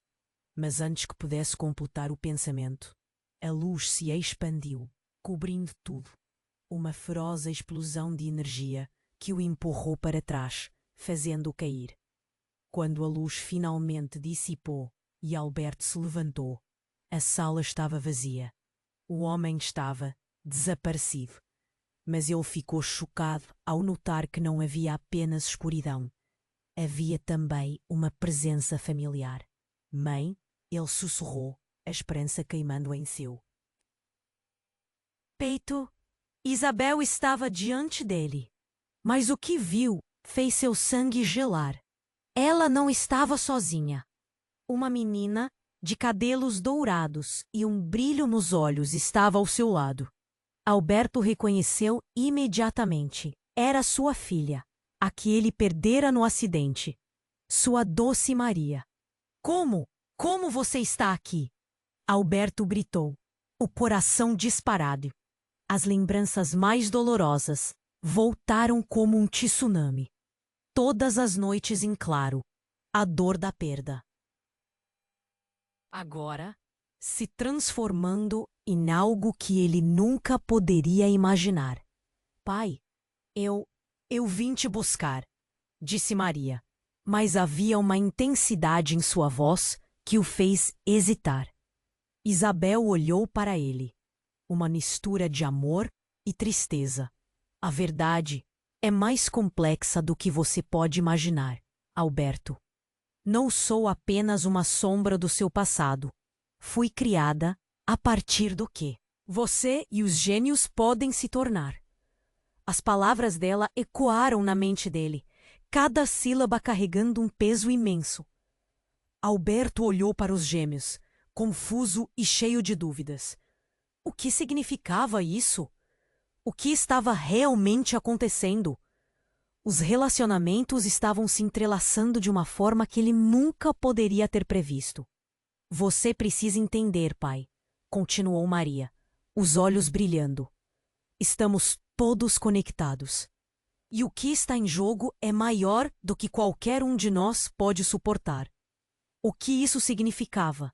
Mas antes que pudesse completar o pensamento, a luz se expandiu, cobrindo tudo. Uma feroz explosão de energia que o empurrou para trás, fazendo-o cair. Quando a luz finalmente dissipou e Alberto se levantou, a sala estava vazia. O homem estava desaparecido. Mas ele ficou chocado ao notar que não havia apenas escuridão. Havia também uma presença familiar. Mãe, ele sussurrou, a esperança queimando em seu peito. Isabel estava diante dele. Mas o que viu fez seu sangue gelar. Ela não estava sozinha. Uma menina de cabelos dourados e um brilho nos olhos estava ao seu lado. Alberto reconheceu imediatamente. Era sua filha, a que ele perdera no acidente. Sua doce Maria. Como? Como você está aqui? Alberto gritou, o coração disparado. As lembranças mais dolorosas voltaram como um tsunami. Todas as noites em claro, a dor da perda. Agora, se transformando em algo que ele nunca poderia imaginar. Pai, eu vim te buscar, disse Maria, mas havia uma intensidade em sua voz que o fez hesitar. Isabel olhou para ele. Uma mistura de amor e tristeza. A verdade é mais complexa do que você pode imaginar, Alberto. Não sou apenas uma sombra do seu passado. Fui criada a partir do que você e os gênios podem se tornar. As palavras dela ecoaram na mente dele, cada sílaba carregando um peso imenso. Alberto olhou para os gêmeos, confuso e cheio de dúvidas. O que significava isso? O que estava realmente acontecendo? Os relacionamentos estavam se entrelaçando de uma forma que ele nunca poderia ter previsto. Você precisa entender, pai, continuou Maria, os olhos brilhando. Estamos todos conectados. E o que está em jogo é maior do que qualquer um de nós pode suportar. O que isso significava?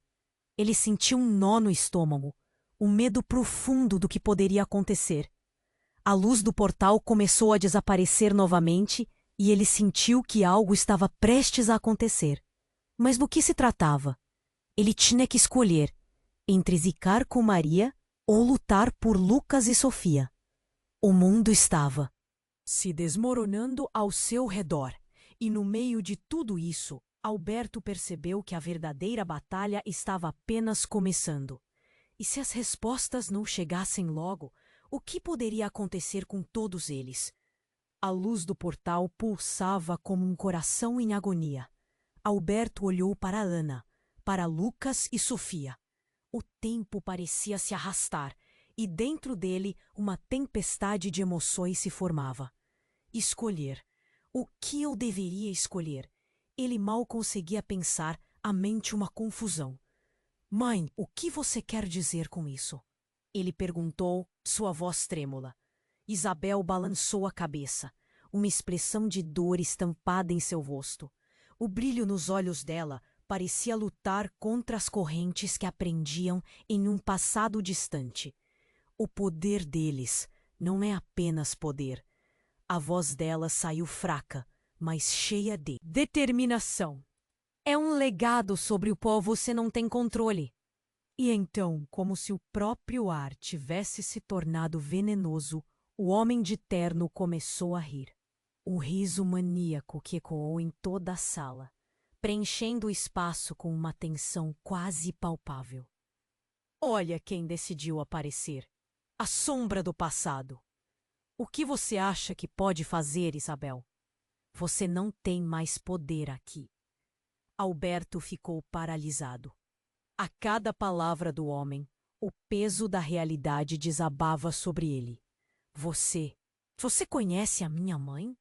Ele sentiu um nó no estômago, um medo profundo do que poderia acontecer. A luz do portal começou a desaparecer novamente e ele sentiu que algo estava prestes a acontecer. Mas do que se tratava? Ele tinha que escolher entre zicar com Maria ou lutar por Lucas e Sofia. O mundo estava se desmoronando ao seu redor, e no meio de tudo isso, Alberto percebeu que a verdadeira batalha estava apenas começando. E se as respostas não chegassem logo, o que poderia acontecer com todos eles? A luz do portal pulsava como um coração em agonia. Alberto olhou para Ana, para Lucas e Sofia. O tempo parecia se arrastar, e dentro dele uma tempestade de emoções se formava. Escolher. O que eu deveria escolher? Ele mal conseguia pensar, a mente uma confusão. Mãe, o que você quer dizer com isso? Ele perguntou, sua voz trêmula. Isabel balançou a cabeça, uma expressão de dor estampada em seu rosto. O brilho nos olhos dela parecia lutar contra as correntes que a prendiam em um passado distante. O poder deles não é apenas poder. A voz dela saiu fraca, mas cheia de determinação. É um legado sobre o qual você não tem controle. E então, como se o próprio ar tivesse se tornado venenoso, o homem de terno começou a rir. Um riso maníaco que ecoou em toda a sala, preenchendo o espaço com uma tensão quase palpável. Olha quem decidiu aparecer. A sombra do passado. O que você acha que pode fazer, Isabel? Você não tem mais poder aqui. Alberto ficou paralisado. A cada palavra do homem, o peso da realidade desabava sobre ele. Você conhece a minha mãe?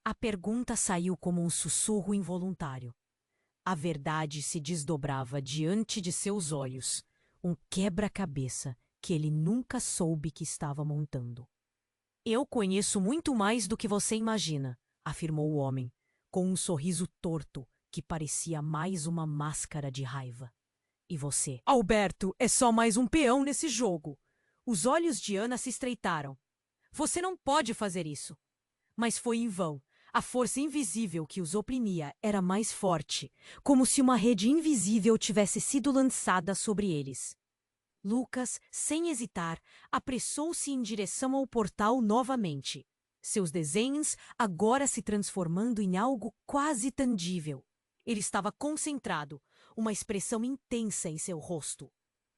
A pergunta saiu como um sussurro involuntário. A verdade se desdobrava diante de seus olhos, um quebra-cabeça que ele nunca soube que estava montando. Eu conheço muito mais do que você imagina, afirmou o homem, com um sorriso torto que parecia mais uma máscara de raiva. E você? Alberto é só mais um peão nesse jogo. Os olhos de Ana se estreitaram. Você não pode fazer isso. Mas foi em vão. A força invisível que os oprimia era mais forte, como se uma rede invisível tivesse sido lançada sobre eles. Lucas, sem hesitar, apressou-se em direção ao portal novamente. Seus desenhos agora se transformando em algo quase tangível. Ele estava concentrado, uma expressão intensa em seu rosto.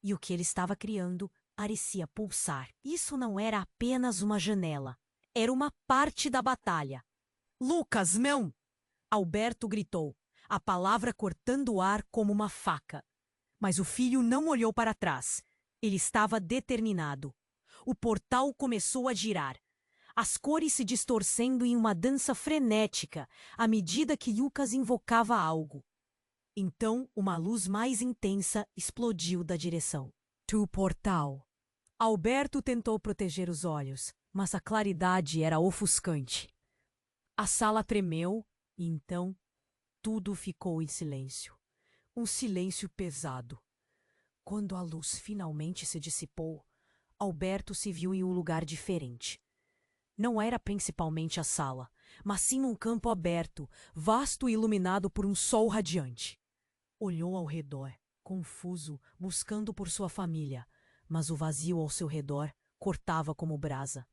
E o que ele estava criando parecia pulsar. Isso não era apenas uma janela. Era uma parte da batalha. Lucas, não! Alberto gritou, a palavra cortando o ar como uma faca. Mas o filho não olhou para trás. Ele estava determinado. O portal começou a girar. As cores se distorcendo em uma dança frenética à medida que Lucas invocava algo. Então, uma luz mais intensa explodiu da direção. Do portal. Alberto tentou proteger os olhos, mas a claridade era ofuscante. A sala tremeu e então tudo ficou em silêncio. Um silêncio pesado. Quando a luz finalmente se dissipou, Alberto se viu em um lugar diferente. Não era principalmente a sala, mas sim um campo aberto, vasto e iluminado por um sol radiante. Olhou ao redor. confuso, buscando por sua família, mas o vazio ao seu redor cortava como brasa.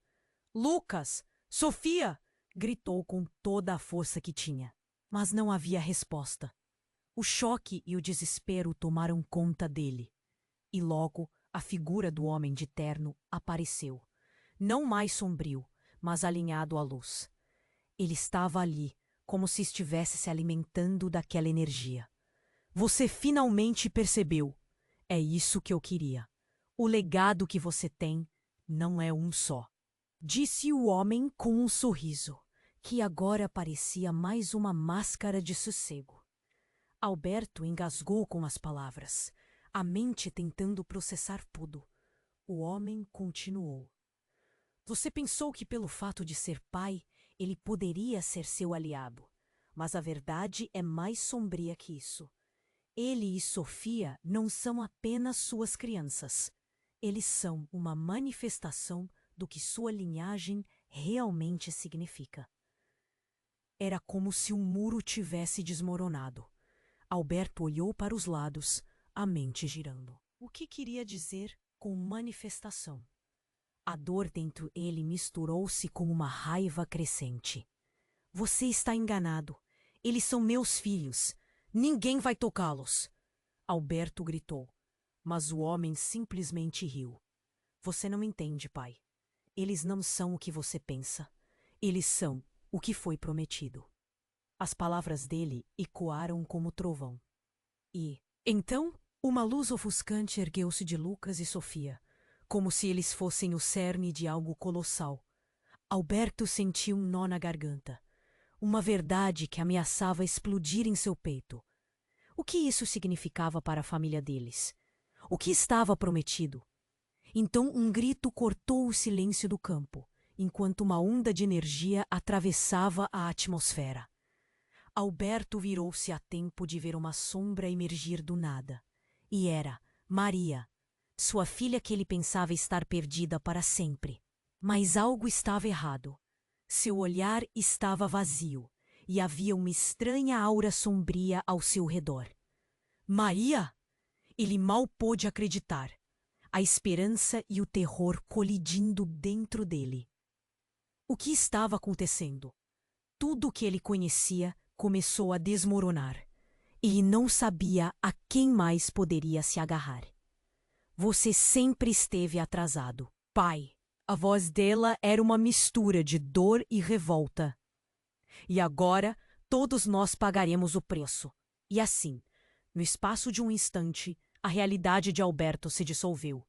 Lucas! Sofia! Gritou com toda a força que tinha, mas não havia resposta. O choque e o desespero tomaram conta dele, e logo a figura do homem de terno apareceu, não mais sombrio, mas alinhado à luz. Ele estava ali, como se estivesse se alimentando daquela energia. Você finalmente percebeu. É isso que eu queria. O legado que você tem não é um só. Disse o homem com um sorriso, que agora parecia mais uma máscara de sossego. Alberto engasgou com as palavras, a mente tentando processar tudo. O homem continuou. Você pensou que pelo fato de ser pai, ele poderia ser seu aliado, mas a verdade é mais sombria que isso. Ele e Sofia não são apenas suas crianças. Eles são uma manifestação do que sua linhagem realmente significa. Era como se um muro tivesse desmoronado. Alberto olhou para os lados, a mente girando. O que queria dizer com manifestação? A dor dentro dele misturou-se com uma raiva crescente. Você está enganado. Eles são meus filhos. Ninguém vai tocá-los. Alberto gritou, mas o homem simplesmente riu. Você não entende, pai. Eles não são o que você pensa. Eles são o que foi prometido. As palavras dele ecoaram como trovão. E, então, uma luz ofuscante ergueu-se de Lucas e Sofia, como se eles fossem o cerne de algo colossal. Alberto sentiu um nó na garganta, uma verdade que ameaçava explodir em seu peito. O que isso significava para a família deles? O que estava prometido? Então um grito cortou o silêncio do campo, enquanto uma onda de energia atravessava a atmosfera. Alberto virou-se a tempo de ver uma sombra emergir do nada. E era Maria, sua filha que ele pensava estar perdida para sempre. Mas algo estava errado. Seu olhar estava vazio, e havia uma estranha aura sombria ao seu redor. Maria! Ele mal pôde acreditar. A esperança e o terror colidindo dentro dele. O que estava acontecendo? Tudo o que ele conhecia começou a desmoronar. Ele não sabia a quem mais poderia se agarrar. Você sempre esteve atrasado, pai. A voz dela era uma mistura de dor e revolta. E agora todos nós pagaremos o preço. E assim, no espaço de um instante, a realidade de Alberto se dissolveu.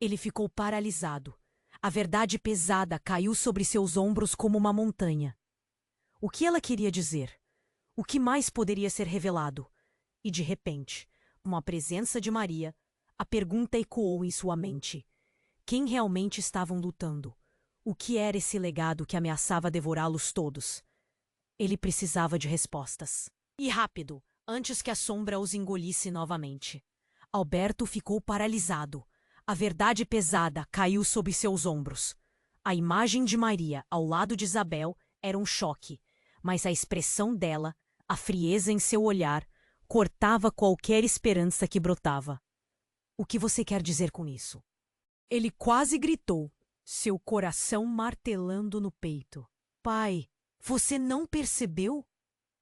Ele ficou paralisado. A verdade pesada caiu sobre seus ombros como uma montanha. O que ela queria dizer? O que mais poderia ser revelado? E de repente, com a presença de Maria, a pergunta ecoou em sua mente. Quem realmente estavam lutando? O que era esse legado que ameaçava devorá-los todos? Ele precisava de respostas. E rápido, antes que a sombra os engolisse novamente. Alberto ficou paralisado. A verdade pesada caiu sobre seus ombros. A imagem de Maria ao lado de Isabel era um choque, mas a expressão dela, a frieza em seu olhar, cortava qualquer esperança que brotava. O que você quer dizer com isso? Ele quase gritou, seu coração martelando no peito. Pai, você não percebeu?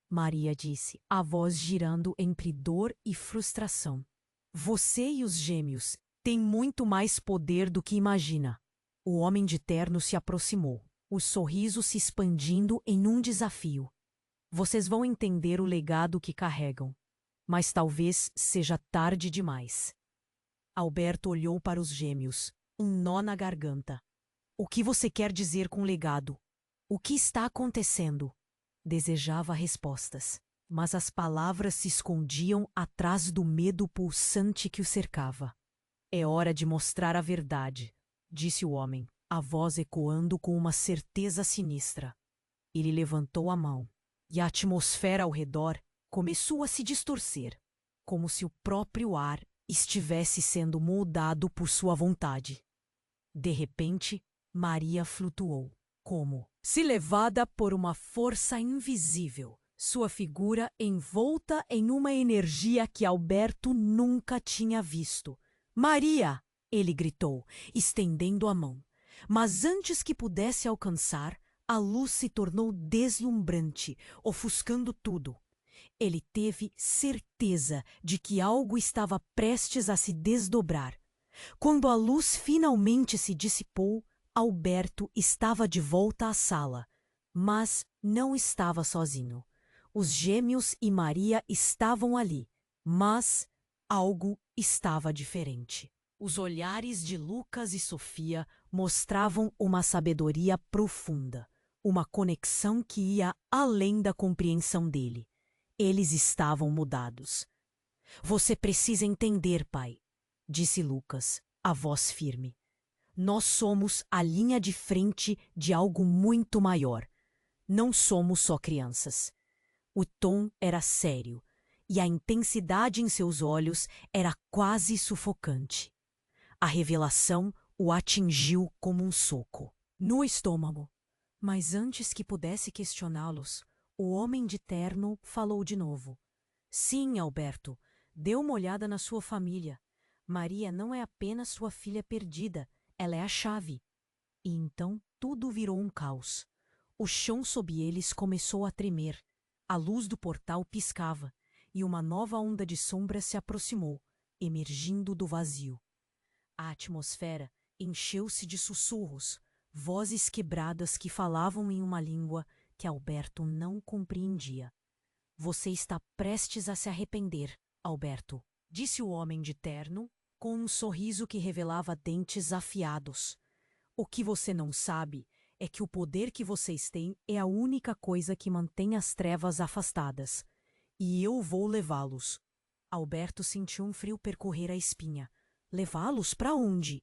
Maria disse, a voz girando entre dor e frustração. Você e os gêmeos têm muito mais poder do que imagina. O homem de terno se aproximou, o sorriso se expandindo em um desafio. Vocês vão entender o legado que carregam, mas talvez seja tarde demais. Alberto olhou para os gêmeos, um nó na garganta. O que você quer dizer com legado? O que está acontecendo? Desejava respostas, mas as palavras se escondiam atrás do medo pulsante que o cercava. É hora de mostrar a verdade, disse o homem, a voz ecoando com uma certeza sinistra. Ele levantou a mão, e a atmosfera ao redor começou a se distorcer, como se o próprio ar estivesse sendo moldado por sua vontade. De repente, Maria flutuou, como se levada por uma força invisível, sua figura envolta em uma energia que Alberto nunca tinha visto. Maria! Ele gritou, estendendo a mão. Mas antes que pudesse alcançar, a luz se tornou deslumbrante, ofuscando tudo. Ele teve certeza de que algo estava prestes a se desdobrar. Quando a luz finalmente se dissipou, Alberto estava de volta à sala, mas não estava sozinho. Os gêmeos e Maria estavam ali, mas algo estava diferente. Os olhares de Lucas e Sofia mostravam uma sabedoria profunda, uma conexão que ia além da compreensão dele. Eles estavam mudados. Você precisa entender, pai, disse Lucas, a voz firme. Nós somos a linha de frente de algo muito maior. Não somos só crianças. O tom era sério e a intensidade em seus olhos era quase sufocante. A revelação o atingiu como um soco no estômago. Mas antes que pudesse questioná-los, o homem de terno falou de novo. Sim, Alberto, dê uma olhada na sua família. Maria não é apenas sua filha perdida, ela é a chave. E então tudo virou um caos. O chão sob eles começou a tremer. A luz do portal piscava e uma nova onda de sombras se aproximou, emergindo do vazio. A atmosfera encheu-se de sussurros, vozes quebradas que falavam em uma língua que Alberto não compreendia. Você está prestes a se arrepender, Alberto, disse o homem de terno, com um sorriso que revelava dentes afiados. O que você não sabe é que o poder que vocês têm é a única coisa que mantém as trevas afastadas. E eu vou levá-los. Alberto sentiu um frio percorrer a espinha. Levá-los para onde?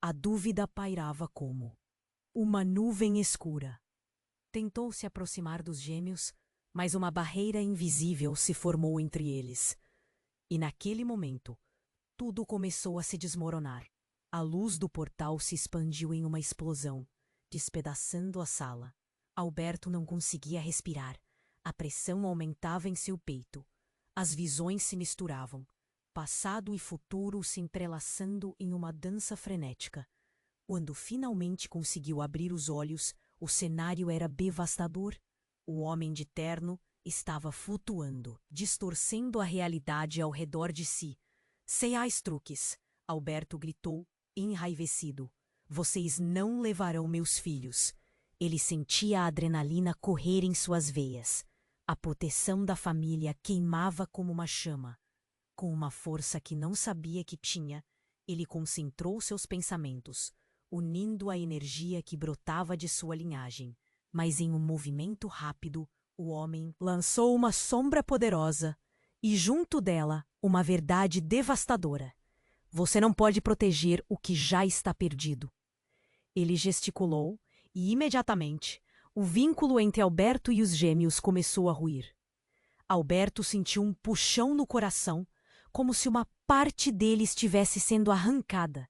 A dúvida pairava como uma nuvem escura. Tentou se aproximar dos gêmeos, mas uma barreira invisível se formou entre eles. E naquele momento, tudo começou a se desmoronar. A luz do portal se expandiu em uma explosão, despedaçando a sala. Alberto não conseguia respirar. A pressão aumentava em seu peito. As visões se misturavam, passado e futuro se entrelaçando em uma dança frenética. Quando finalmente conseguiu abrir os olhos, o cenário era devastador. O homem de terno estava flutuando, distorcendo a realidade ao redor de si. Seiais truques, Alberto gritou, enraivecido. Vocês não levarão meus filhos. Ele sentia a adrenalina correr em suas veias. A proteção da família queimava como uma chama. Com uma força que não sabia que tinha, ele concentrou seus pensamentos, unindo a energia que brotava de sua linhagem. Mas em um movimento rápido, o homem lançou uma sombra poderosa e, junto dela, uma verdade devastadora. Você não pode proteger o que já está perdido. Ele gesticulou e, imediatamente, o vínculo entre Alberto e os gêmeos começou a ruir. Alberto sentiu um puxão no coração, como se uma parte dele estivesse sendo arrancada.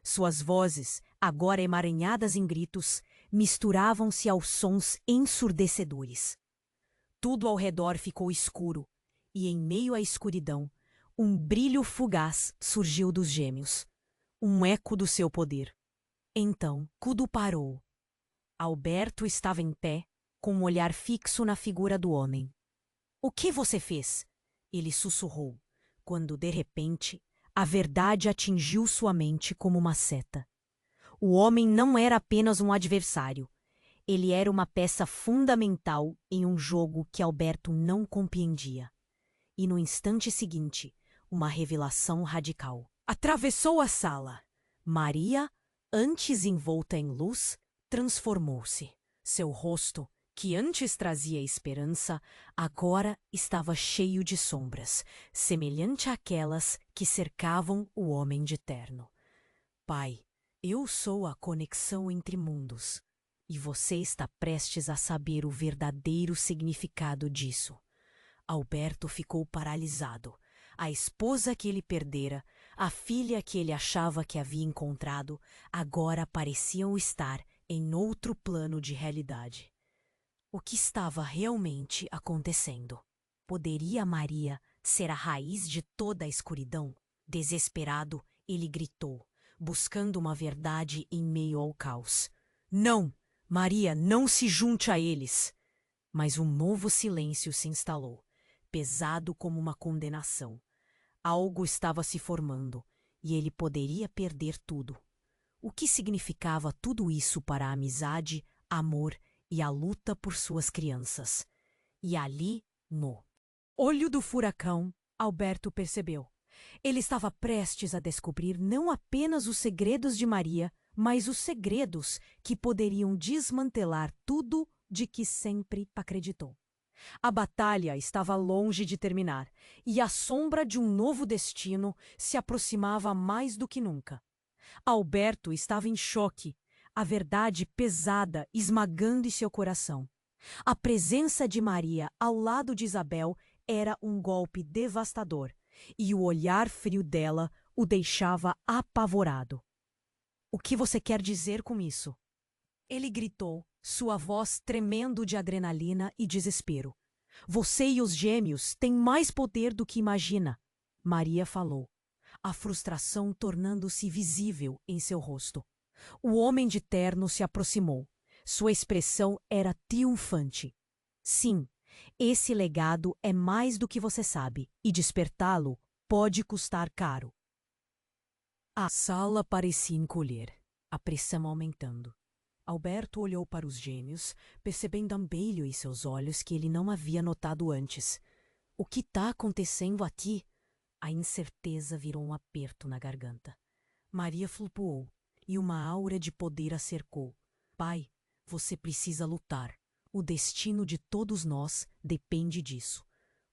Suas vozes, agora emaranhadas em gritos, misturavam-se aos sons ensurdecedores. Tudo ao redor ficou escuro, e em meio à escuridão, um brilho fugaz surgiu dos gêmeos, um eco do seu poder. Então, tudo parou. Alberto estava em pé, com um olhar fixo na figura do homem. O que você fez? Ele sussurrou, quando, de repente, a verdade atingiu sua mente como uma seta. O homem não era apenas um adversário. Ele era uma peça fundamental em um jogo que Alberto não compreendia. E no instante seguinte, uma revelação radical atravessou a sala. Maria, antes envolta em luz, transformou-se. Seu rosto, que antes trazia esperança, agora estava cheio de sombras, semelhante àquelas que cercavam o homem de terno. Pai, eu sou a conexão entre mundos, e você está prestes a saber o verdadeiro significado disso. Alberto ficou paralisado. A esposa que ele perdera, a filha que ele achava que havia encontrado, agora pareciam estar em outro plano de realidade. O que estava realmente acontecendo? Poderia Maria ser a raiz de toda a escuridão? Desesperado, ele gritou, buscando uma verdade em meio ao caos. Não! Maria, não se junte a eles! Mas um novo silêncio se instalou, pesado como uma condenação. Algo estava se formando, e ele poderia perder tudo. O que significava tudo isso para a amizade, amor e a luta por suas crianças? E ali, no olho do furacão, Alberto percebeu. Ele estava prestes a descobrir não apenas os segredos de Maria, mas os segredos que poderiam desmantelar tudo de que sempre acreditou. A batalha estava longe de terminar, e a sombra de um novo destino se aproximava mais do que nunca. Alberto estava em choque, a verdade pesada esmagando em seu coração. A presença de Maria ao lado de Isabel era um golpe devastador, e o olhar frio dela o deixava apavorado. O que você quer dizer com isso? Ele gritou, sua voz tremendo de adrenalina e desespero. Você e os gêmeos têm mais poder do que imagina, Maria falou, a frustração tornando-se visível em seu rosto. O homem de terno se aproximou. Sua expressão era triunfante. Sim, esse legado é mais do que você sabe, e despertá-lo pode custar caro. A sala parecia encolher, a pressão aumentando. Alberto olhou para os gêmeos, percebendo um brilho em seus olhos que ele não havia notado antes. O que está acontecendo aqui? A incerteza virou um aperto na garganta. Maria flutuou, e uma aura de poder a cercou. Pai, você precisa lutar. O destino de todos nós depende disso.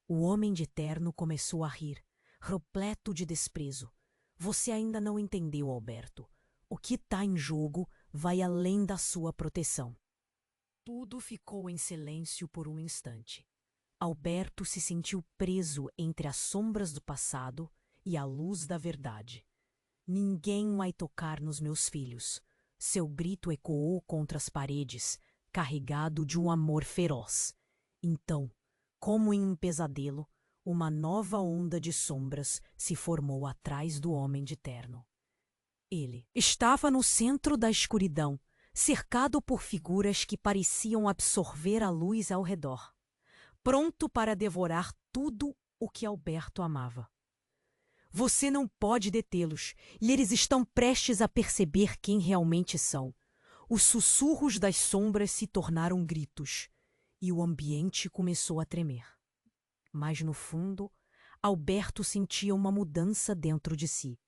O homem de terno começou a rir, repleto de desprezo. Você ainda não entendeu, Alberto. O que está em jogo vai além da sua proteção. Tudo ficou em silêncio por um instante. Alberto se sentiu preso entre as sombras do passado e a luz da verdade. Ninguém vai tocar nos meus filhos. Seu grito ecoou contra as paredes, carregado de um amor feroz. Então, como em um pesadelo, uma nova onda de sombras se formou atrás do homem de terno. Ele estava no centro da escuridão, cercado por figuras que pareciam absorver a luz ao redor, pronto para devorar tudo o que Alberto amava. Você não pode detê-los, e eles estão prestes a perceber quem realmente são. Os sussurros das sombras se tornaram gritos, e o ambiente começou a tremer. Mas, no fundo, Alberto sentia uma mudança dentro de si.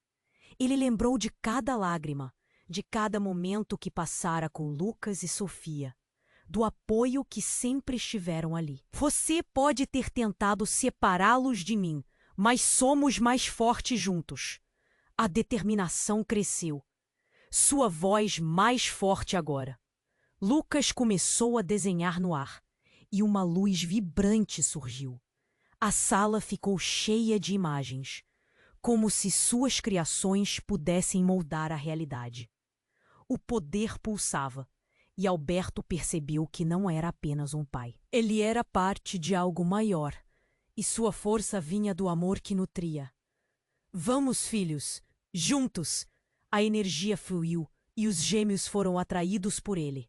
Ele lembrou de cada lágrima, de cada momento que passara com Lucas e Sofia, do apoio que sempre estiveram ali. Você pode ter tentado separá-los de mim, mas somos mais fortes juntos. A determinação cresceu. Sua voz mais forte agora. Lucas começou a desenhar no ar, e uma luz vibrante surgiu. A sala ficou cheia de imagens, como se suas criações pudessem moldar a realidade. O poder pulsava, e Alberto percebeu que não era apenas um pai. Ele era parte de algo maior, e sua força vinha do amor que nutria. Vamos, filhos, juntos! A energia fluiu, e os gêmeos foram atraídos por ele.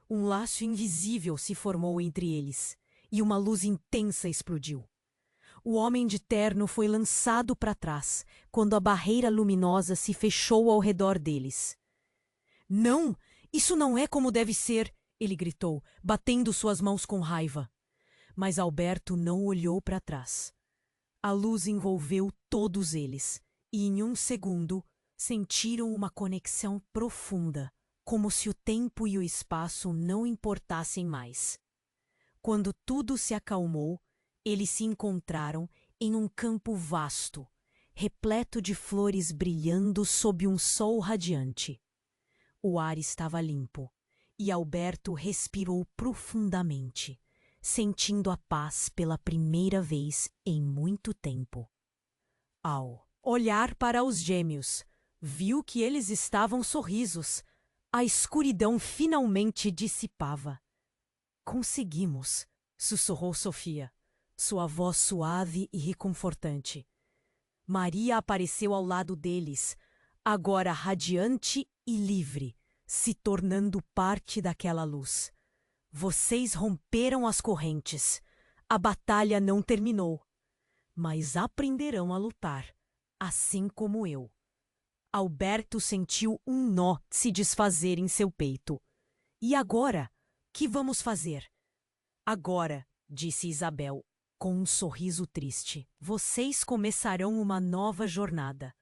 Um laço invisível se formou entre eles, e uma luz intensa explodiu. O homem de terno foi lançado para trás, quando a barreira luminosa se fechou ao redor deles. Não! Isso não é como deve ser! Ele gritou, batendo suas mãos com raiva. Mas Alberto não olhou para trás. A luz envolveu todos eles, e em um segundo sentiram uma conexão profunda, como se o tempo e o espaço não importassem mais. Quando tudo se acalmou, eles se encontraram em um campo vasto, repleto de flores brilhando sob um sol radiante. O ar estava limpo, e Alberto respirou profundamente, sentindo a paz pela primeira vez em muito tempo. Ao olhar para os gêmeos, viu que eles estavam sorrisos. A escuridão finalmente dissipava. Conseguimos, sussurrou Sofia, sua voz suave e reconfortante. Maria apareceu ao lado deles, agora radiante e livre, se tornando parte daquela luz. Vocês romperam as correntes. A batalha não terminou, mas aprenderão a lutar, assim como eu. Alberto sentiu um nó se desfazer em seu peito. E agora? Que vamos fazer? Agora, disse Isabel, com um sorriso triste, vocês começarão uma nova jornada.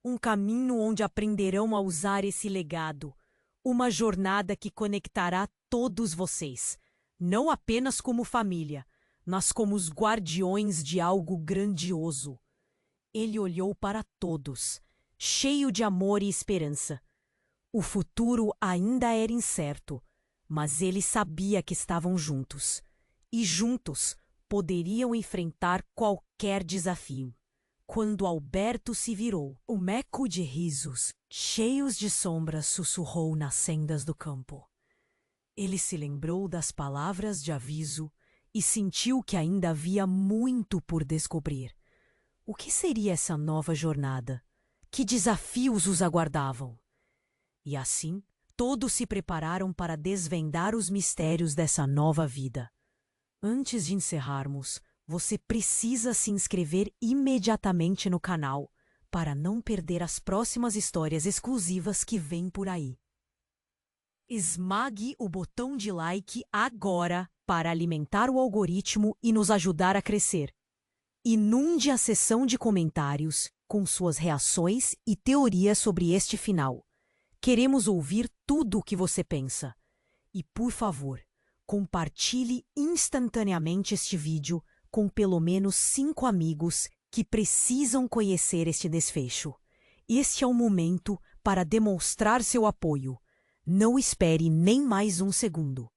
Um caminho onde aprenderão a usar esse legado. Uma jornada que conectará todos vocês, não apenas como família, mas como os guardiões de algo grandioso. Ele olhou para todos, cheio de amor e esperança. O futuro ainda era incerto, mas ele sabia que estavam juntos, e juntos poderiam enfrentar qualquer desafio. Quando Alberto se virou, um eco de risos, cheios de sombras, sussurrou nas sendas do campo. Ele se lembrou das palavras de aviso e sentiu que ainda havia muito por descobrir. O que seria essa nova jornada? Que desafios os aguardavam? E assim, todos se prepararam para desvendar os mistérios dessa nova vida. Antes de encerrarmos, você precisa se inscrever imediatamente no canal para não perder as próximas histórias exclusivas que vêm por aí. Esmague o botão de like agora para alimentar o algoritmo e nos ajudar a crescer. Inunde a seção de comentários com suas reações e teorias sobre este final. Queremos ouvir tudo o que você pensa. E, por favor, compartilhe instantaneamente este vídeo com pelo menos 5 amigos que precisam conhecer este desfecho. Este é o momento para demonstrar seu apoio. Não espere nem mais um segundo.